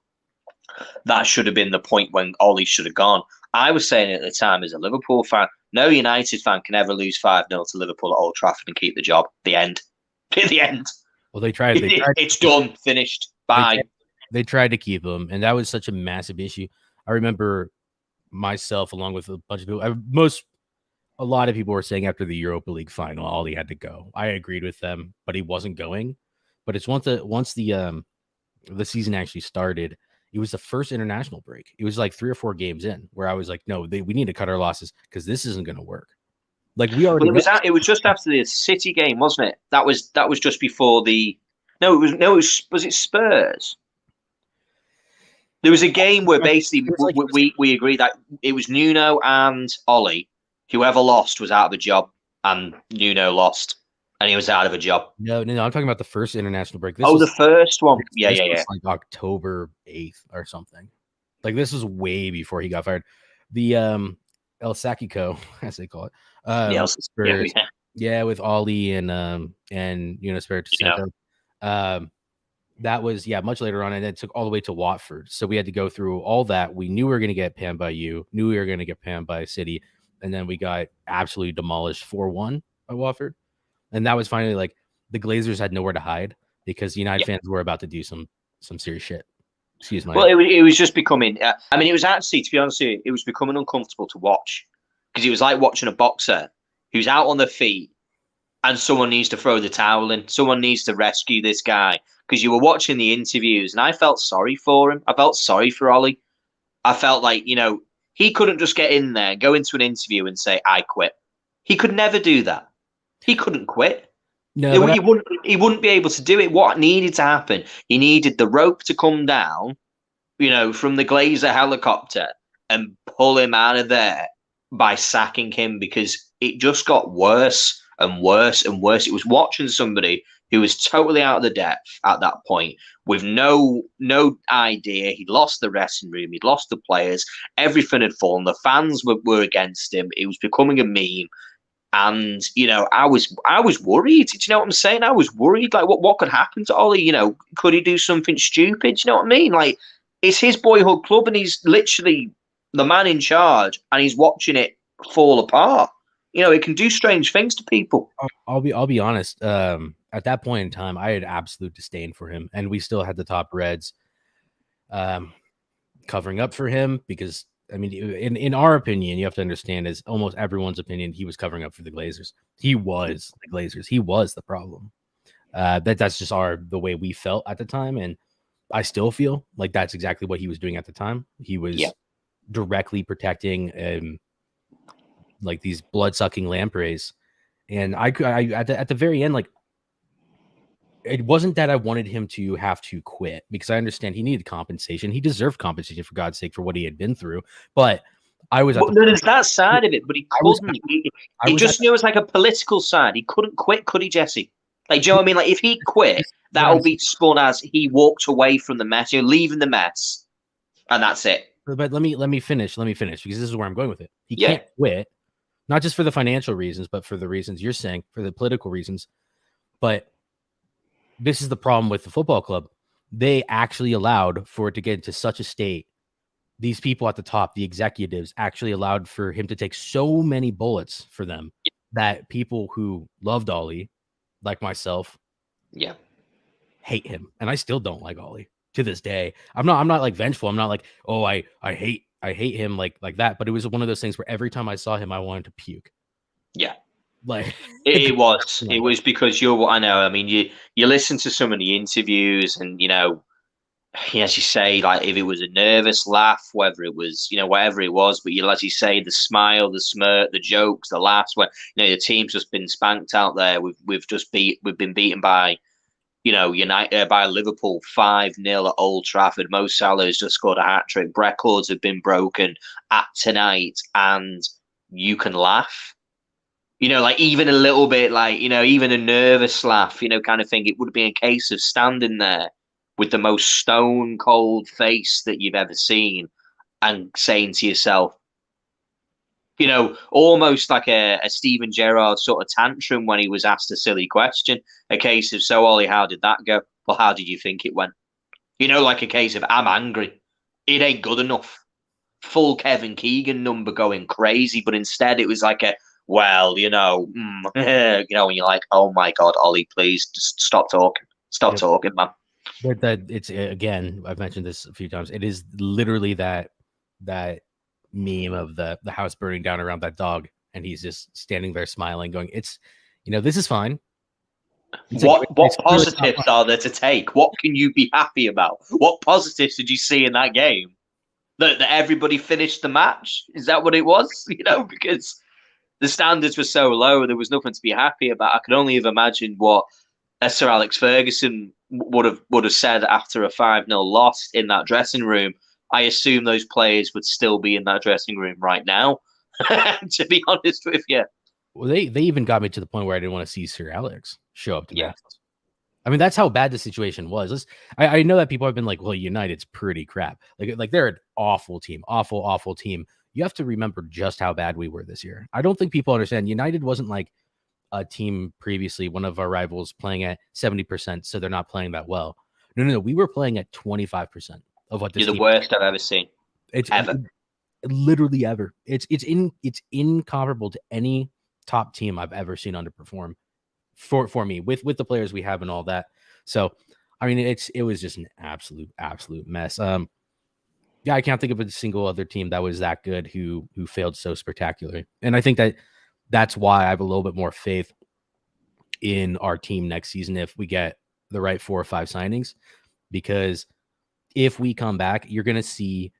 that should have been the point when Ollie should have gone. I was saying at the time as a Liverpool fan, no United fan can ever lose 5-0 to Liverpool at Old Trafford and keep the job. The end. At the end. Well, they tried. It's done. Finished. Bye. They tried to keep him, and that was such a massive issue. I remember myself, along with a bunch of people, a lot of people were saying after the Europa League final, Ollie had to go. I agreed with them, but he wasn't going. But it's once the season actually started, it was the first international break. It was like 3 or 4 games in where I was like, no, we need to cut our losses because this isn't going to work. Like we already. Well, it was just after the City game, wasn't it? That was just before the. Was it Spurs? There was a game where basically we agreed that it was Nuno and Ollie. Whoever lost was out of a job, and Nuno lost, and he was out of a job. No, I'm talking about the first international break. The first one. Yeah. Like October 8th or something. Like this was way before he got fired. The El Sakiko, as they call it. Spurs. Yeah, with Ollie and Espirito Santo. That was much later on, and it took all the way to Watford. So we had to go through all that. We knew we were going to get panned by you. Knew we were going to get panned by City. And then we got absolutely demolished 4-1 by Watford. And that was finally like the Glazers had nowhere to hide because United fans were about to do some serious shit. Excuse me. Well, it was just becoming, it was actually, to be honest with you, it was becoming uncomfortable to watch because it was like watching a boxer who's out on their feet and someone needs to throw the towel in. Someone needs to rescue this guy because you were watching the interviews and I felt sorry for him. I felt sorry for Ollie. I felt like, he couldn't just get in there, go into an interview and say, I quit. He could never do that. He couldn't quit. No, he wouldn't be able to do it. What needed to happen? He needed the rope to come down, from the Glazer helicopter and pull him out of there by sacking him because it just got worse and worse and worse. It was watching somebody who was totally out of the depth at that point with no idea. He'd lost the dressing room. He'd lost the players. Everything had fallen. The fans were against him. It was becoming a meme. And I was worried. Do you know what I'm saying? I was worried. Like, what could happen to Ollie? Could he do something stupid? Do you know what I mean? Like, it's his boyhood club, and he's literally the man in charge, and he's watching it fall apart. It can do strange things to people. I'll be honest. At that point in time, I had absolute disdain for him, and we still had the top Reds covering up for him because, I mean, in our opinion, you have to understand, is almost everyone's opinion, he was covering up for the Glazers. He was the Glazers. He was the problem. That's just the way we felt at the time, and I still feel like that's exactly what he was doing at the time. He was directly protecting like these blood-sucking lampreys. And I at the very end, like, it wasn't that I wanted him to have to quit, because I understand he needed compensation. He deserved compensation, for God's sake, for what he had been through. But I was there's that side of it, but he couldn't. He just knew it was like a political side. He couldn't quit, could he, Jesse? Like, do you know what I mean? Like, if he quit, that'll be spun as he walked away from the mess, leaving the mess, and that's it. But let me finish, because this is where I'm going with it. He can't quit, not just for the financial reasons, but for the reasons you're saying, for the political reasons. But this is the problem with the football club. They actually allowed for it to get into such a state. These people at the top, the executives, actually allowed for him to take so many bullets for them that people who loved Ollie, like myself, hate him. And I still don't like Ollie to this day. I'm not like vengeful. I'm not like, oh, I hate him like that. But it was one of those things where every time I saw him, I wanted to puke. Yeah. Like it was because I know. I mean, you listen to some of the interviews, and as you say, like, if it was a nervous laugh, whether it was whatever it was, but as you say, the smile, the smirk, the jokes, the laughs, when the team's just been spanked out there. We've been beaten by United, by Liverpool 5-0 at Old Trafford. Mo Salah has just scored a hat-trick. Records have been broken at tonight, and you can laugh. Like, even a little bit, like, even a nervous laugh, kind of thing. It would be a case of standing there with the most stone cold face that you've ever seen and saying to yourself, almost like a Steven Gerrard sort of tantrum when he was asked a silly question. A case of, so Ollie, how did that go? Well, how did you think it went? Like a case of, I'm angry. It ain't good enough. Full Kevin Keegan number going crazy, but instead it was like a, well, and you're like, oh my God, Ollie, please just stop talking. Stop talking, man. But that it's, again, I've mentioned this a few times. It is literally that meme of the house burning down around that dog, and he's just standing there smiling, going, "It's, this is fine." What positives are there to take? What can you be happy about? What positives did you see in that game? That everybody finished the match? Is that what it was? Because the standards were so low, there was nothing to be happy about. I could only have imagined what Sir Alex Ferguson would have said after a 5-0 loss in that dressing room. I assume those players would still be in that dressing room right now, to be honest with you. Well, they even got me to the point where I didn't want to see Sir Alex show up to matches. I mean, that's how bad the situation was. I know that people have been like, well, United's pretty crap. Like they're an awful team, awful team. You have to remember just how bad we were this year. I don't think people understand. United wasn't like a team previously, one of our rivals, playing at 70%, so they're not playing that well. No. We were playing at 25% of what this. You're the worst I've ever seen. It's ever. Literally ever. It's incomparable to any top team I've ever seen underperform for me with the players we have and all that. So, I mean, it was just an absolute mess. I can't think of a single other team that was that good who failed so spectacularly. And I think that's why I have a little bit more faith in our team next season if we get the right 4 or 5 signings, because if we come back, you're going to see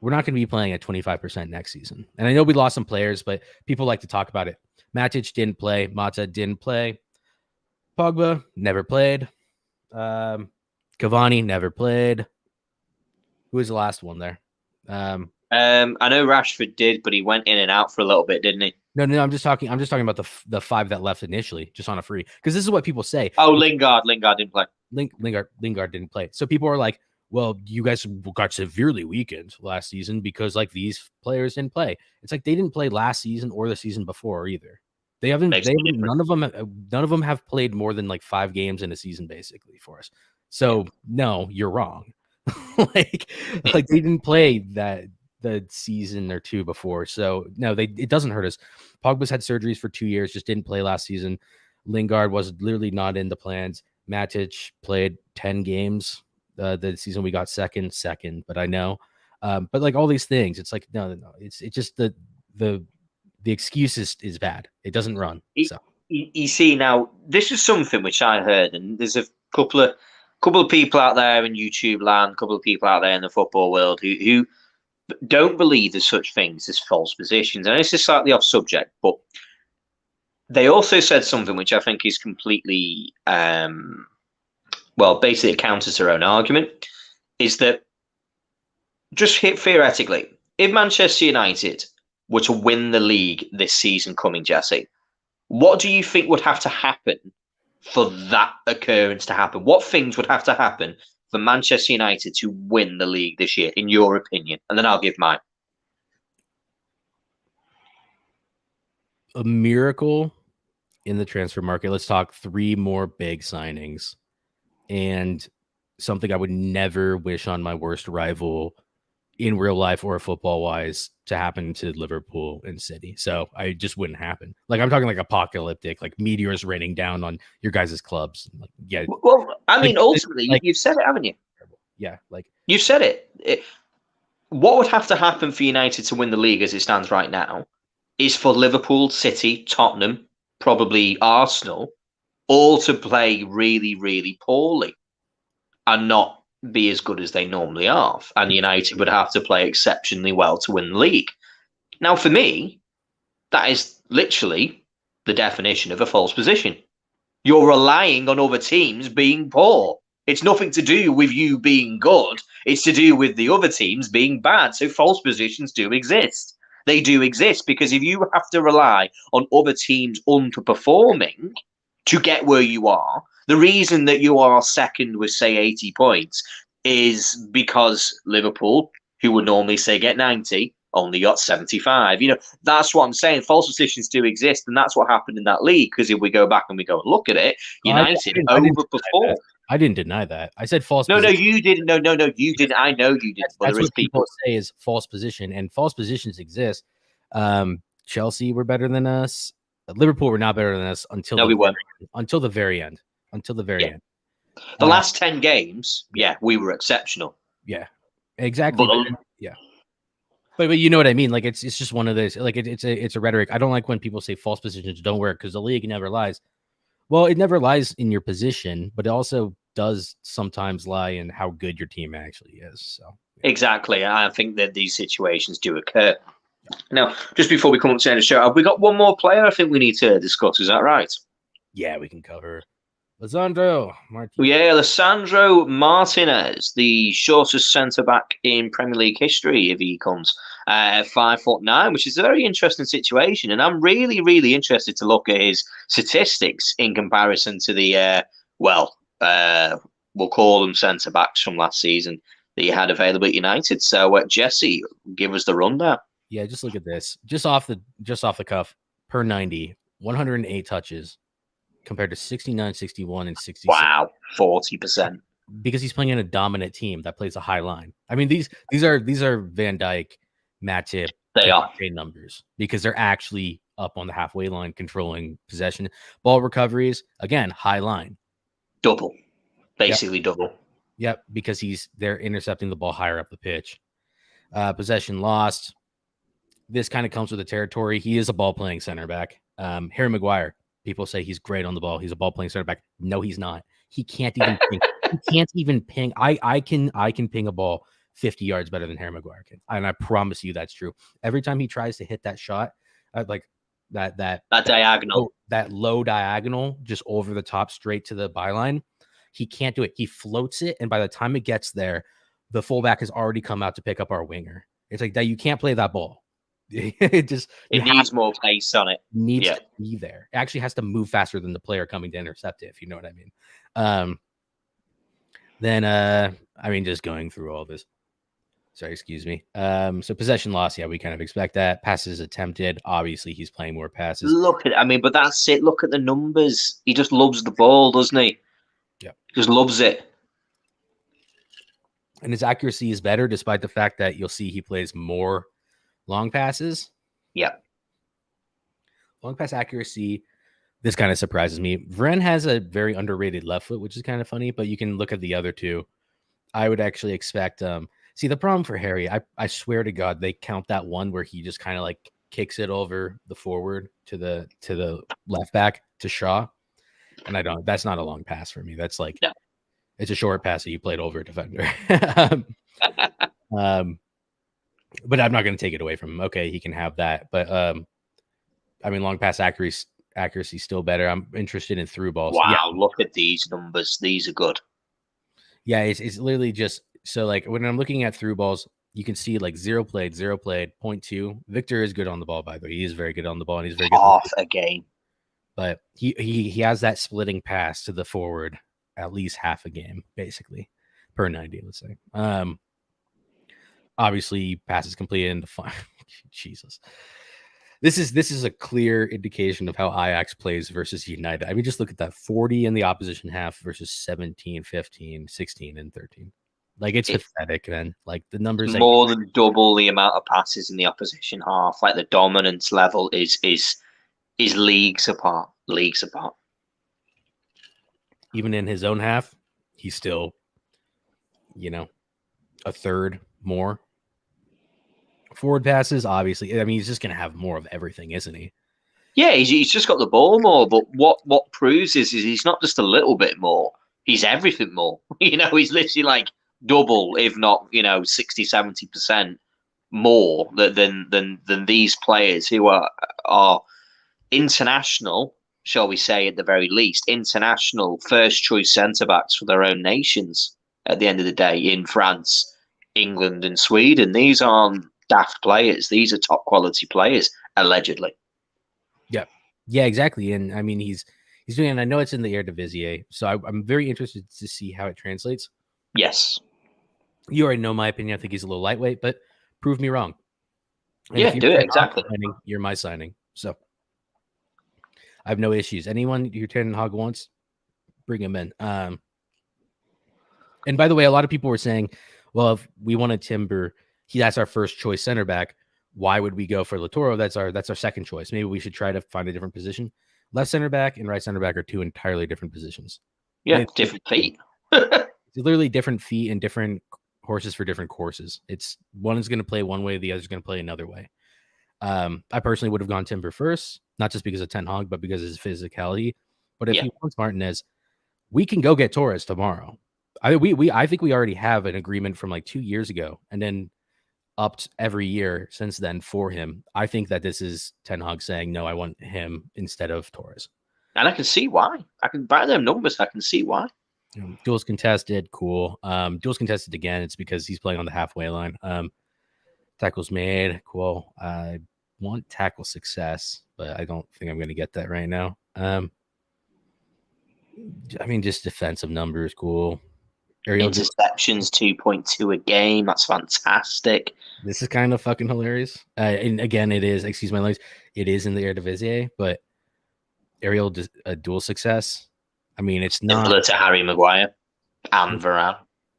we're not going to be playing at 25% next season. And I know we lost some players, but people like to talk about it. Matic didn't play. Mata didn't play. Pogba never played. Cavani never played. Who was the last one there? I know Rashford did, but he went in and out for a little bit, didn't he? No. I'm just talking about the 5 that left initially, just on a free. Because this is what people say. Oh, Lingard didn't play. Lingard didn't play. So people are like, well, you guys got severely weakened last season because like these players didn't play. It's like they didn't play last season or the season before either. They haven't. None of them have played more than like 5 games in a season, basically, for us. So no, you're wrong. like they didn't play the season or 2 before. So no, it doesn't hurt us. Pogba's had surgeries for 2 years, just didn't play last season. Lingard was literally not in the plans. Matic played 10 games the season we got second, but I know. But like all these things, it's like no. It's just the excuse is bad. It doesn't run. So you see, now this is something which I heard, and there's a couple of people out there in YouTube land, a couple of people out there in the football world who don't believe there's such things as false positions. And this is slightly off subject, but they also said something which I think is completely, basically it counters their own argument, is that just theoretically, if Manchester United were to win the league this season coming, Jesse, what do you think would have to happen for that occurrence to happen? What things would have to happen for Manchester United to win the league this year, in your opinion? And then I'll give mine. A miracle in the transfer market. Let's talk 3 more big signings, and something I would never wish on my worst rival in real life or football wise to happen to Liverpool and City. So I just wouldn't happen. Like I'm talking like apocalyptic, like meteors raining down on your guys' clubs. Like, yeah. Well, I mean, ultimately, like, you've said it, haven't you? Yeah, like you've said it. What would have to happen for United to win the league as it stands right now is for Liverpool, City, Tottenham, probably Arsenal, all to play really, really poorly and not be as good as they normally are. And United would have to play exceptionally well to win the league. Now, for me, that is literally the definition of a false position. You're relying on other teams being poor. It's nothing to do with you being good. It's to do with the other teams being bad. So false positions do exist. They do exist because if you have to rely on other teams underperforming to get where you are, the reason that you are second with, say, 80 points is because Liverpool, who would normally say get 90, only got 75. That's what I'm saying. False positions do exist, and that's what happened in that league. Because if we go back and we go and look at it, United overperformed. I didn't deny that. I said false. No, you didn't. No, you didn't. I know you didn't. That's what people say is false position, and false positions exist. Chelsea were better than us. Liverpool were not better than us until the very end. The last 10 games, we were exceptional. Yeah, exactly. But you know what I mean? Like it's just one of those. Like it's a rhetoric. I don't like when people say false positions don't work because the league never lies. Well, it never lies in your position, but it also does sometimes lie in how good your team actually is. So exactly, I think that these situations do occur. Now, just before we come up to the end of the show, have we got one more player I think we need to discuss? Is that right? Yeah, we can cover Lisandro Martinez. Yeah, Lisandro Martinez, the shortest centre-back in Premier League history if he comes. 5'9", which is a very interesting situation. And I'm really, really interested to look at his statistics in comparison to the, we'll call them centre-backs from last season that you had available at United. So, Jesse, give us the rundown. Yeah, just look at this. Just off the cuff, per 90, 108 touches compared to 69, 61, and 66. Wow, 40%. Because he's playing in a dominant team that plays a high line. I mean, these are Van Dijk, Matip, they are numbers because they're actually up on the halfway line, controlling possession. Ball recoveries, again, high line. Double. Basically double. Yep, because they're intercepting the ball higher up the pitch. Possession lost. This kind of comes with the territory. He is a ball-playing center back. Harry Maguire, people say he's great on the ball. He's a ball-playing center back. No, he's not. He can't even ping. He can't even ping. I can ping a ball 50 yards better than Harry Maguire can. And I promise you that's true. Every time he tries to hit that shot, like that diagonal, that low diagonal just over the top straight to the byline, he can't do it. He floats it, and by the time it gets there, the fullback has already come out to pick up our winger. It's like that. You can't play that ball. It needs more pace on it. Needs to be there. It actually has to move faster than the player coming to intercept it, if you know what I mean. Then just going through all this. Sorry, excuse me. So possession loss, yeah, we kind of expect that. Passes attempted, obviously he's playing more passes. Look at, I mean, but that's it. Look at the numbers. He just loves the ball, doesn't he? Yeah, just loves it. And his accuracy is better, despite the fact that you'll see he plays more long passes. Yeah, long pass accuracy. This kind of surprises me. Vren has a very underrated left foot, which is kind of funny. But you can look at the other two. I would actually expect. See, the problem for Harry, I swear to God, they count that one where he just kind of like kicks it over the forward to the left back to Shaw, and I don't. That's not a long pass for me. That's like it's a short pass that you played over a defender. But I'm not going to take it away from him. Okay, he can have that, but I mean, long pass accuracy still better. I'm interested in through balls. Wow, yeah. Look at these numbers. These are good. Yeah, it's literally just so like when I'm looking at through balls, you can see like 0 played, 0.2. Victor is good on the ball, by the way. He is very good on the ball, and he's very good. Half a game. But he has that splitting pass to the forward at least half a game, basically, per 90, let's say. Obviously, passes completed in the final. Jesus. This is a clear indication of how Ajax plays versus United. I mean, just look at that 40 in the opposition half versus 17, 15, 16, and 13. Like, it's pathetic, man. Like, the numbers more than double the amount of passes in the opposition half. Like, the dominance level is leagues apart. Leagues apart. Even in his own half, he's still, a third more. Forward passes, obviously. I mean, he's just going to have more of everything, isn't he? Yeah, he's just got the ball more. But what proves is he's not just a little bit more. He's everything more. He's literally like double, if not 60, 70% more than these players who are international, shall we say, at the very least, international first choice centre backs for their own nations. At the end of the day, in France, England, and Sweden, these aren't daft players. These are top quality players, allegedly. Yeah, exactly. And I mean, he's doing it. I know it's in the Eredivisie, so I'm very interested to see how it translates. Yes. You already know my opinion. I think he's a little lightweight, but prove me wrong. And yeah, do it exactly. You're my signing. So I have no issues. Anyone who Ten Hag wants, bring him in. And by the way, a lot of people were saying, well, if we wanted Timber, that's our first choice center back. Why would we go for Latoro? That's our second choice. Maybe we should try to find a different position. Left center back and right center back are two entirely different positions. Yeah, different feet. It's literally different feet and different horses for different courses. It's one is going to play one way, the other is going to play another way. I personally would have gone Timber first, not just because of Ten Hag, but because of his physicality. But if he wants Martinez, we can go get Torres tomorrow. I think we already have an agreement from like 2 years ago, and then upped every year since then for him. I think that this is Ten Hag saying, no, I want him instead of Torres. And I can see why. I can, by them numbers, I can see why. Duels contested, cool. Duels contested again. It's because he's playing on the halfway line. Tackles made, cool. I want tackle success, but I don't think I'm going to get that right now. I mean, just defensive numbers, cool. Interceptions 2.2 a game. That's fantastic. This is kind of fucking hilarious. And again, it is. Excuse my language. It is in the Eredivisie, but aerial dual success. I mean, it's not similar to Harry Maguire and Varane.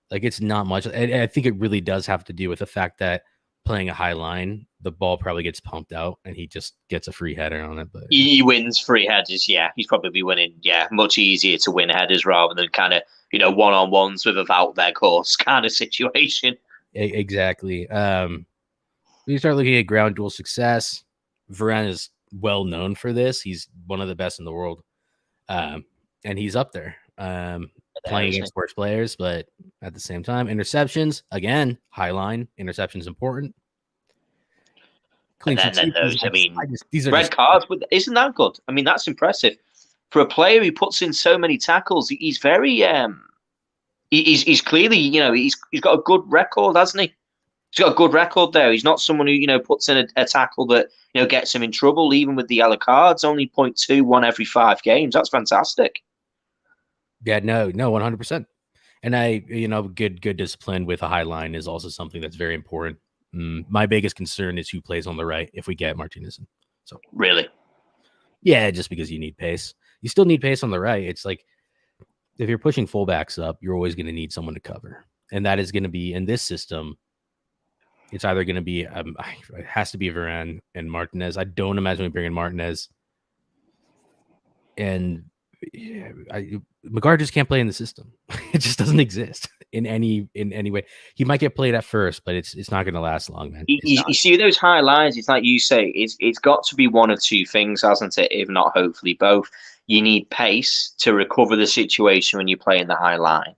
Like, it's not much. I think it really does have to do with the fact that playing a high line, the ball probably gets pumped out, and he just gets a free header on it. But he wins free headers. Yeah, he's probably winning. Yeah, much easier to win headers rather than kind of one-on-ones with a out their course kind of situation. Exactly. You start looking at ground dual success. Varane is well known for this. He's one of the best in the world, and he's up there playing against worse players. But at the same time, interceptions again, high line interceptions important. Clean and then those, I mean, these are red cards. Isn't that good? I mean, that's impressive for a player who puts in so many tackles. He's very he's clearly he's got a good record, hasn't he? He's got a good record there. He's not someone who puts in a tackle that gets him in trouble, even with the yellow cards. Only 0.21 every 5 games. That's fantastic. Yeah, no, 100%. And good discipline with a high line is also something that's very important. My biggest concern is who plays on the right if we get Martinez in. So Really? Yeah, just because you need pace. You still need pace on the right. It's like if you're pushing fullbacks up, you're always going to need someone to cover. And that is going to be in this system. It's either going to be, it has to be Varane and Martinez. I don't imagine we bring in Martinez. And Maguire just can't play in the system. It just doesn't exist in any way. He might get played at first, but it's not going to last long, man. You see those high lines. It's like you say. It's got to be one of two things, hasn't it? If not, hopefully both. You need pace to recover the situation when you play in the high line,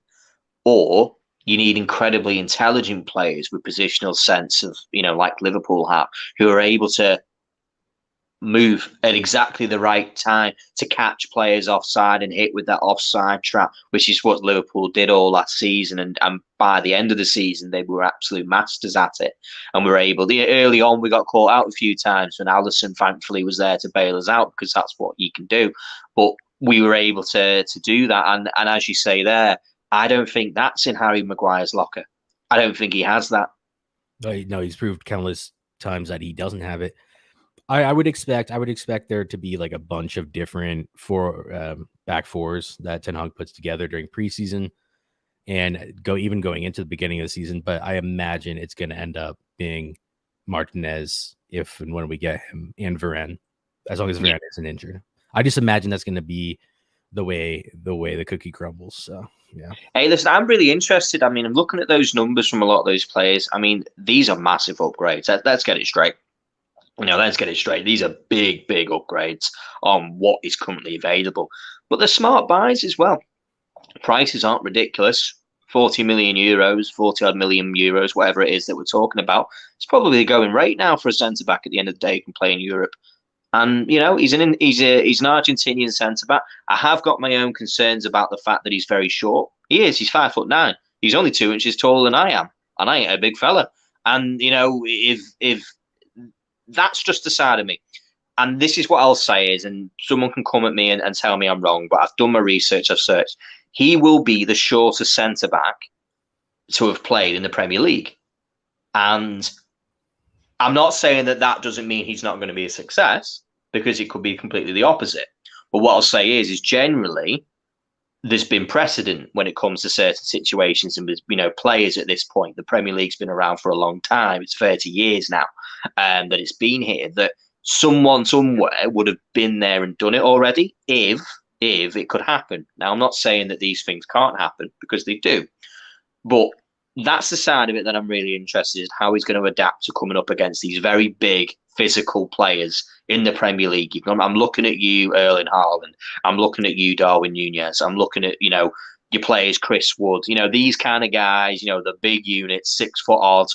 or you need incredibly intelligent players with positional sense of, like Liverpool have, who are able to move at exactly the right time to catch players offside and hit with that offside trap, which is what Liverpool did all last season. And by the end of the season, they were absolute masters at it. And we were able, early on, we got caught out a few times when Alisson thankfully was there to bail us out because that's what he can do. But we were able to do that. And as you say there, I don't think that's in Harry Maguire's locker. I don't think he has that. No, he's proved countless times that he doesn't have it. I would expect there to be like a bunch of different back fours that Ten Hag puts together during preseason and going into the beginning of the season. But I imagine it's going to end up being Martinez if and when we get him, and Varane, as long as Varane isn't injured. I just imagine that's going to be the way the cookie crumbles. So yeah. Hey, listen, I'm really interested. I mean, I'm looking at those numbers from a lot of those players. I mean, these are massive upgrades. Let's get it straight. Let's get it straight. These are big, big upgrades on what is currently available. But they're smart buys as well. Prices aren't ridiculous. 40 million euros, 40 odd million euros, whatever it is that we're talking about. It's probably the going rate now for a centre back at the end of the day who can play in Europe. And he's an Argentinian centre back. I have got my own concerns about the fact that he's very short. He is. He's 5'9". He's only 2 inches taller than I am, and I ain't a big fella. And if that's just the side of me. And this is what I'll say is, and someone can come at me and tell me I'm wrong, but I've done my research, I've searched. He will be the shortest centre-back to have played in the Premier League. And I'm not saying that doesn't mean he's not going to be a success, because it could be completely the opposite. But what I'll say is generally, there's been precedent when it comes to certain situations and with players at this point. The Premier League's been around for a long time. It's 30 years now that it's been here, that someone somewhere would have been there and done it already if it could happen. Now, I'm not saying that these things can't happen, because they do. But that's the side of it that I'm really interested in, how he's going to adapt to coming up against these very big physical players in the Premier League. I'm looking at you, Erling Haaland. I'm looking at you, Darwin Núñez. I'm looking at, your players, Chris Wood. These kind of guys, the big units, 6 foot odd,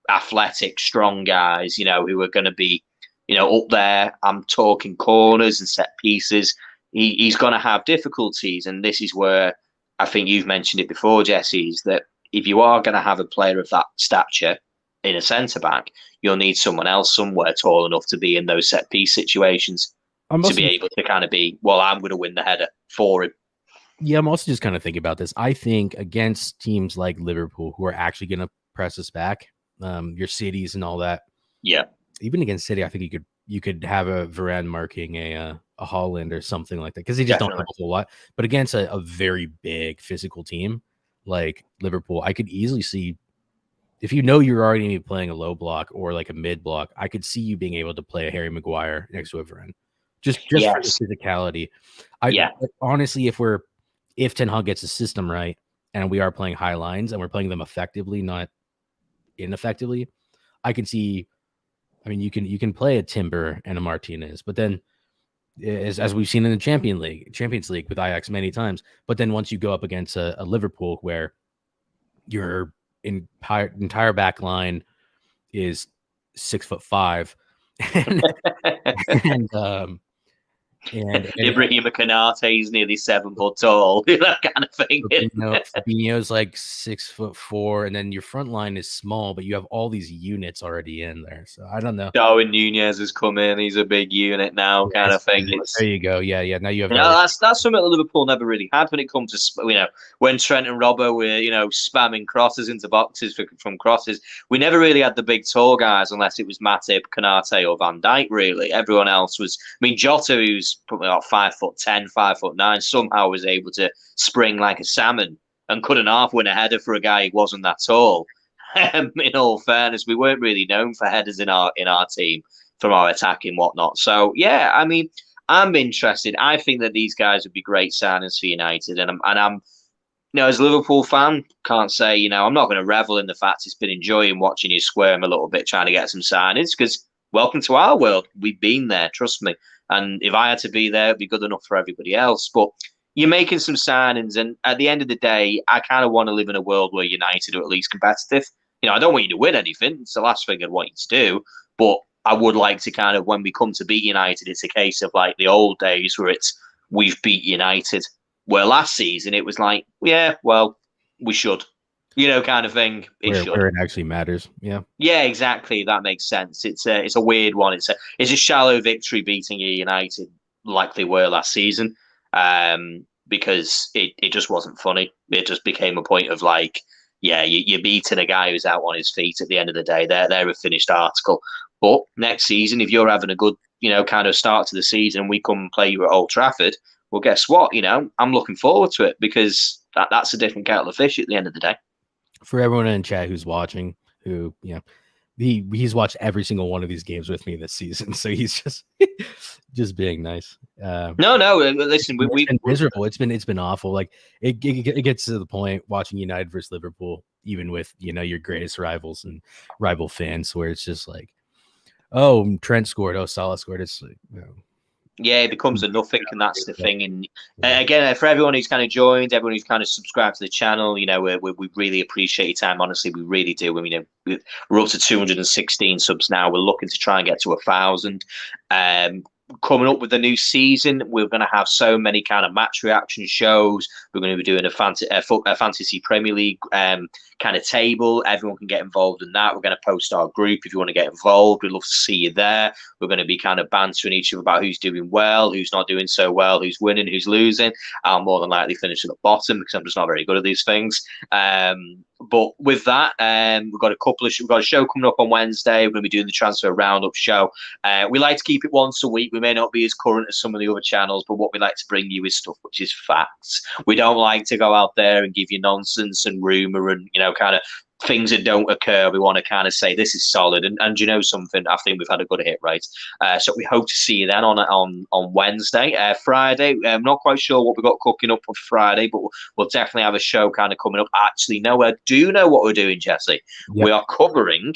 athletic, strong guys, who are going to be, up there. I'm talking corners and set pieces. He's going to have difficulties. And this is where I think you've mentioned it before, Jesse, is that if you are going to have a player of that stature in a centre-back, you'll need someone else somewhere tall enough to be in those set-piece situations to be able to kind of be, well, I'm going to win the header for him. Yeah, I'm also just kind of thinking about this. I think against teams like Liverpool, who are actually going to press us back, your cities and all that. Yeah. Even against City, I think you could have a Varane marking a Haaland or something like that, because they just don't have a whole lot. But against a very big physical team like Liverpool, I could easily see, if you're already going to be playing a low block or like a mid block, I could see you being able to play a Harry Maguire next to a Varane. Just for the physicality. Honestly, if Ten Hag gets the system right and we are playing high lines and we're playing them effectively, not ineffectively, I can see. I mean, you can play a Timber and a Martinez, but then as we've seen in the Champions League with Ajax many times, but then once you go up against a Liverpool where your entire back line is 6'5", and And Ibrahim Konate is nearly 7 foot tall, that kind of thing. Fabinho's like 6'4", and then your front line is small, but you have all these units already in there. So I don't know. Darwin Nunez has come in; he's a big unit now, kind of thing. There you go. Yeah. Now you have. That's something that Liverpool never really had when it comes to when Trent and Robbo were spamming crosses into boxes from crosses. We never really had the big tall guys unless it was Matip, Konate, or Van Dijk. Really, everyone else was. I mean, Jota, who's probably about 5'10", 5'9", somehow was able to spring like a salmon and couldn't half win a header for a guy who wasn't that tall. In all fairness, we weren't really known for headers in our team from our attack and whatnot. So yeah, I mean, I'm interested. I think that these guys would be great signings for United, and I'm as a Liverpool fan, can't say I'm not going to revel in the fact it's been enjoying watching you squirm a little bit trying to get some signings because welcome to our world. We've been there, trust me. And if I had to be there, it'd be good enough for everybody else. But you're making some signings, and at the end of the day, I kind of want to live in a world where United are at least competitive. I don't want you to win anything. It's the last thing I'd want you to do. But I would like to kind of, when we come to beat United, it's a case of like the old days where we've beat United. Where last season it was like, yeah, well, we should, kind of thing. Where it actually matters. Yeah. Yeah, exactly. That makes sense. It's a weird one. It's a shallow victory beating United like they were last season. Because it just wasn't funny. It just became a point of like, yeah, you're beating a guy who's out on his feet at the end of the day. They're a finished article. But next season, if you're having a good, kind of start to the season, and we come and play you at Old Trafford, well, guess what? I'm looking forward to it because that's a different kettle of fish at the end of the day. For everyone in chat who's watching, who he's watched every single one of these games with me this season, so he's just being nice. No, listen, we've been miserable. It's been awful. Like it gets to the point watching United versus Liverpool, even with your greatest rivals and rival fans, where it's just like, oh, Trent scored, oh, Salah scored. It's like, yeah, it becomes a nothing, and that's the thing. And again, for everyone who's kind of joined, everyone who's kind of subscribed to the channel, we really appreciate your time. Honestly, we really do. I mean, we're up to 216 subs now. We're looking to try and get to 1,000. Coming up with the new season, we're going to have so many kind of match reaction shows. We're going to be doing a fantasy Premier League kind of table. Everyone can get involved in that. We're going to post our group if you want to get involved. We'd love to see you there. We're going to be kind of bantering each other about who's doing well, who's not doing so well, who's winning, who's losing. I'll more than likely finish at the bottom because I'm just not very good at these things. But with that, we've got a show coming up on Wednesday. We're going to be doing the transfer roundup show. We like to keep it once a week. We may not be as current as some of the other channels, but what we like to bring you is stuff which is facts. We don't like to go out there and give you nonsense and rumor and kind of things that don't occur. We want to kind of say this is solid, and something. I think we've had a good hit rate. So we hope to see you then on Wednesday. Friday, I'm not quite sure what we've got cooking up on Friday, but we'll definitely have a show kind of coming up. Actually, no, I do know what we're doing, Jesse. Yep. We are covering.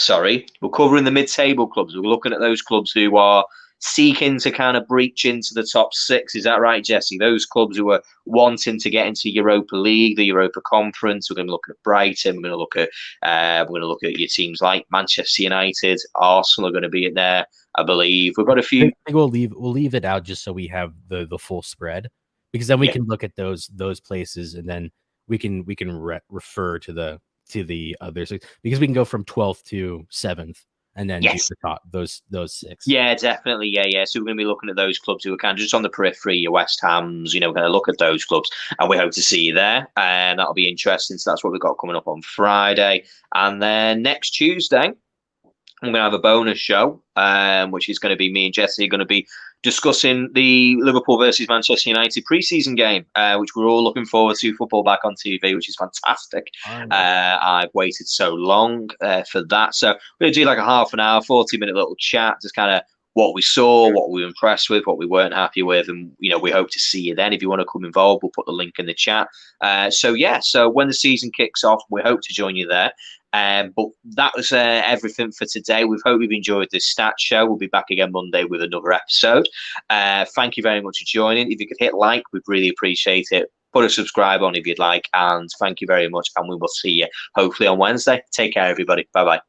We're covering the mid-table clubs. We're looking at those clubs who are seeking to kind of breach into the top 6. Is that right, Jesse? Those clubs who are wanting to get into Europa League, the Europa Conference. We're going to look at Brighton. We're going to look at your teams like Manchester United, Arsenal are going to be in there, I believe. We've got a few. I think we'll leave it out just so we have the full spread, because then we can look at those places, and then we can refer to the others, because we can go from 12th to 7th. And then do the top, those 6. Yeah, definitely. Yeah. So we're going to be looking at those clubs who are kind of just on the periphery, your West Hams, we're going to look at those clubs, and we hope to see you there. And that'll be interesting. So that's what we've got coming up on Friday. And then next Tuesday, I'm going to have a bonus show, which is going to be me and Jesse are going to be discussing the Liverpool versus Manchester United preseason game, which we're all looking forward to. Football back on TV, which is fantastic. I've waited so long for that. So we're going to do like a half an hour, 40-minute little chat, just kind of what we saw, what we were impressed with, what we weren't happy with. And, we hope to see you then. If you want to come involved, we'll put the link in the chat. So when the season kicks off, we hope to join you there. But that was everything for today. We hope you've enjoyed this stat show. We'll be back again Monday with another episode. Thank you very much for joining. If you could hit like, we'd really appreciate it. Put a subscribe on if you'd like. And thank you very much. And we will see you hopefully on Wednesday. Take care, everybody. Bye-bye.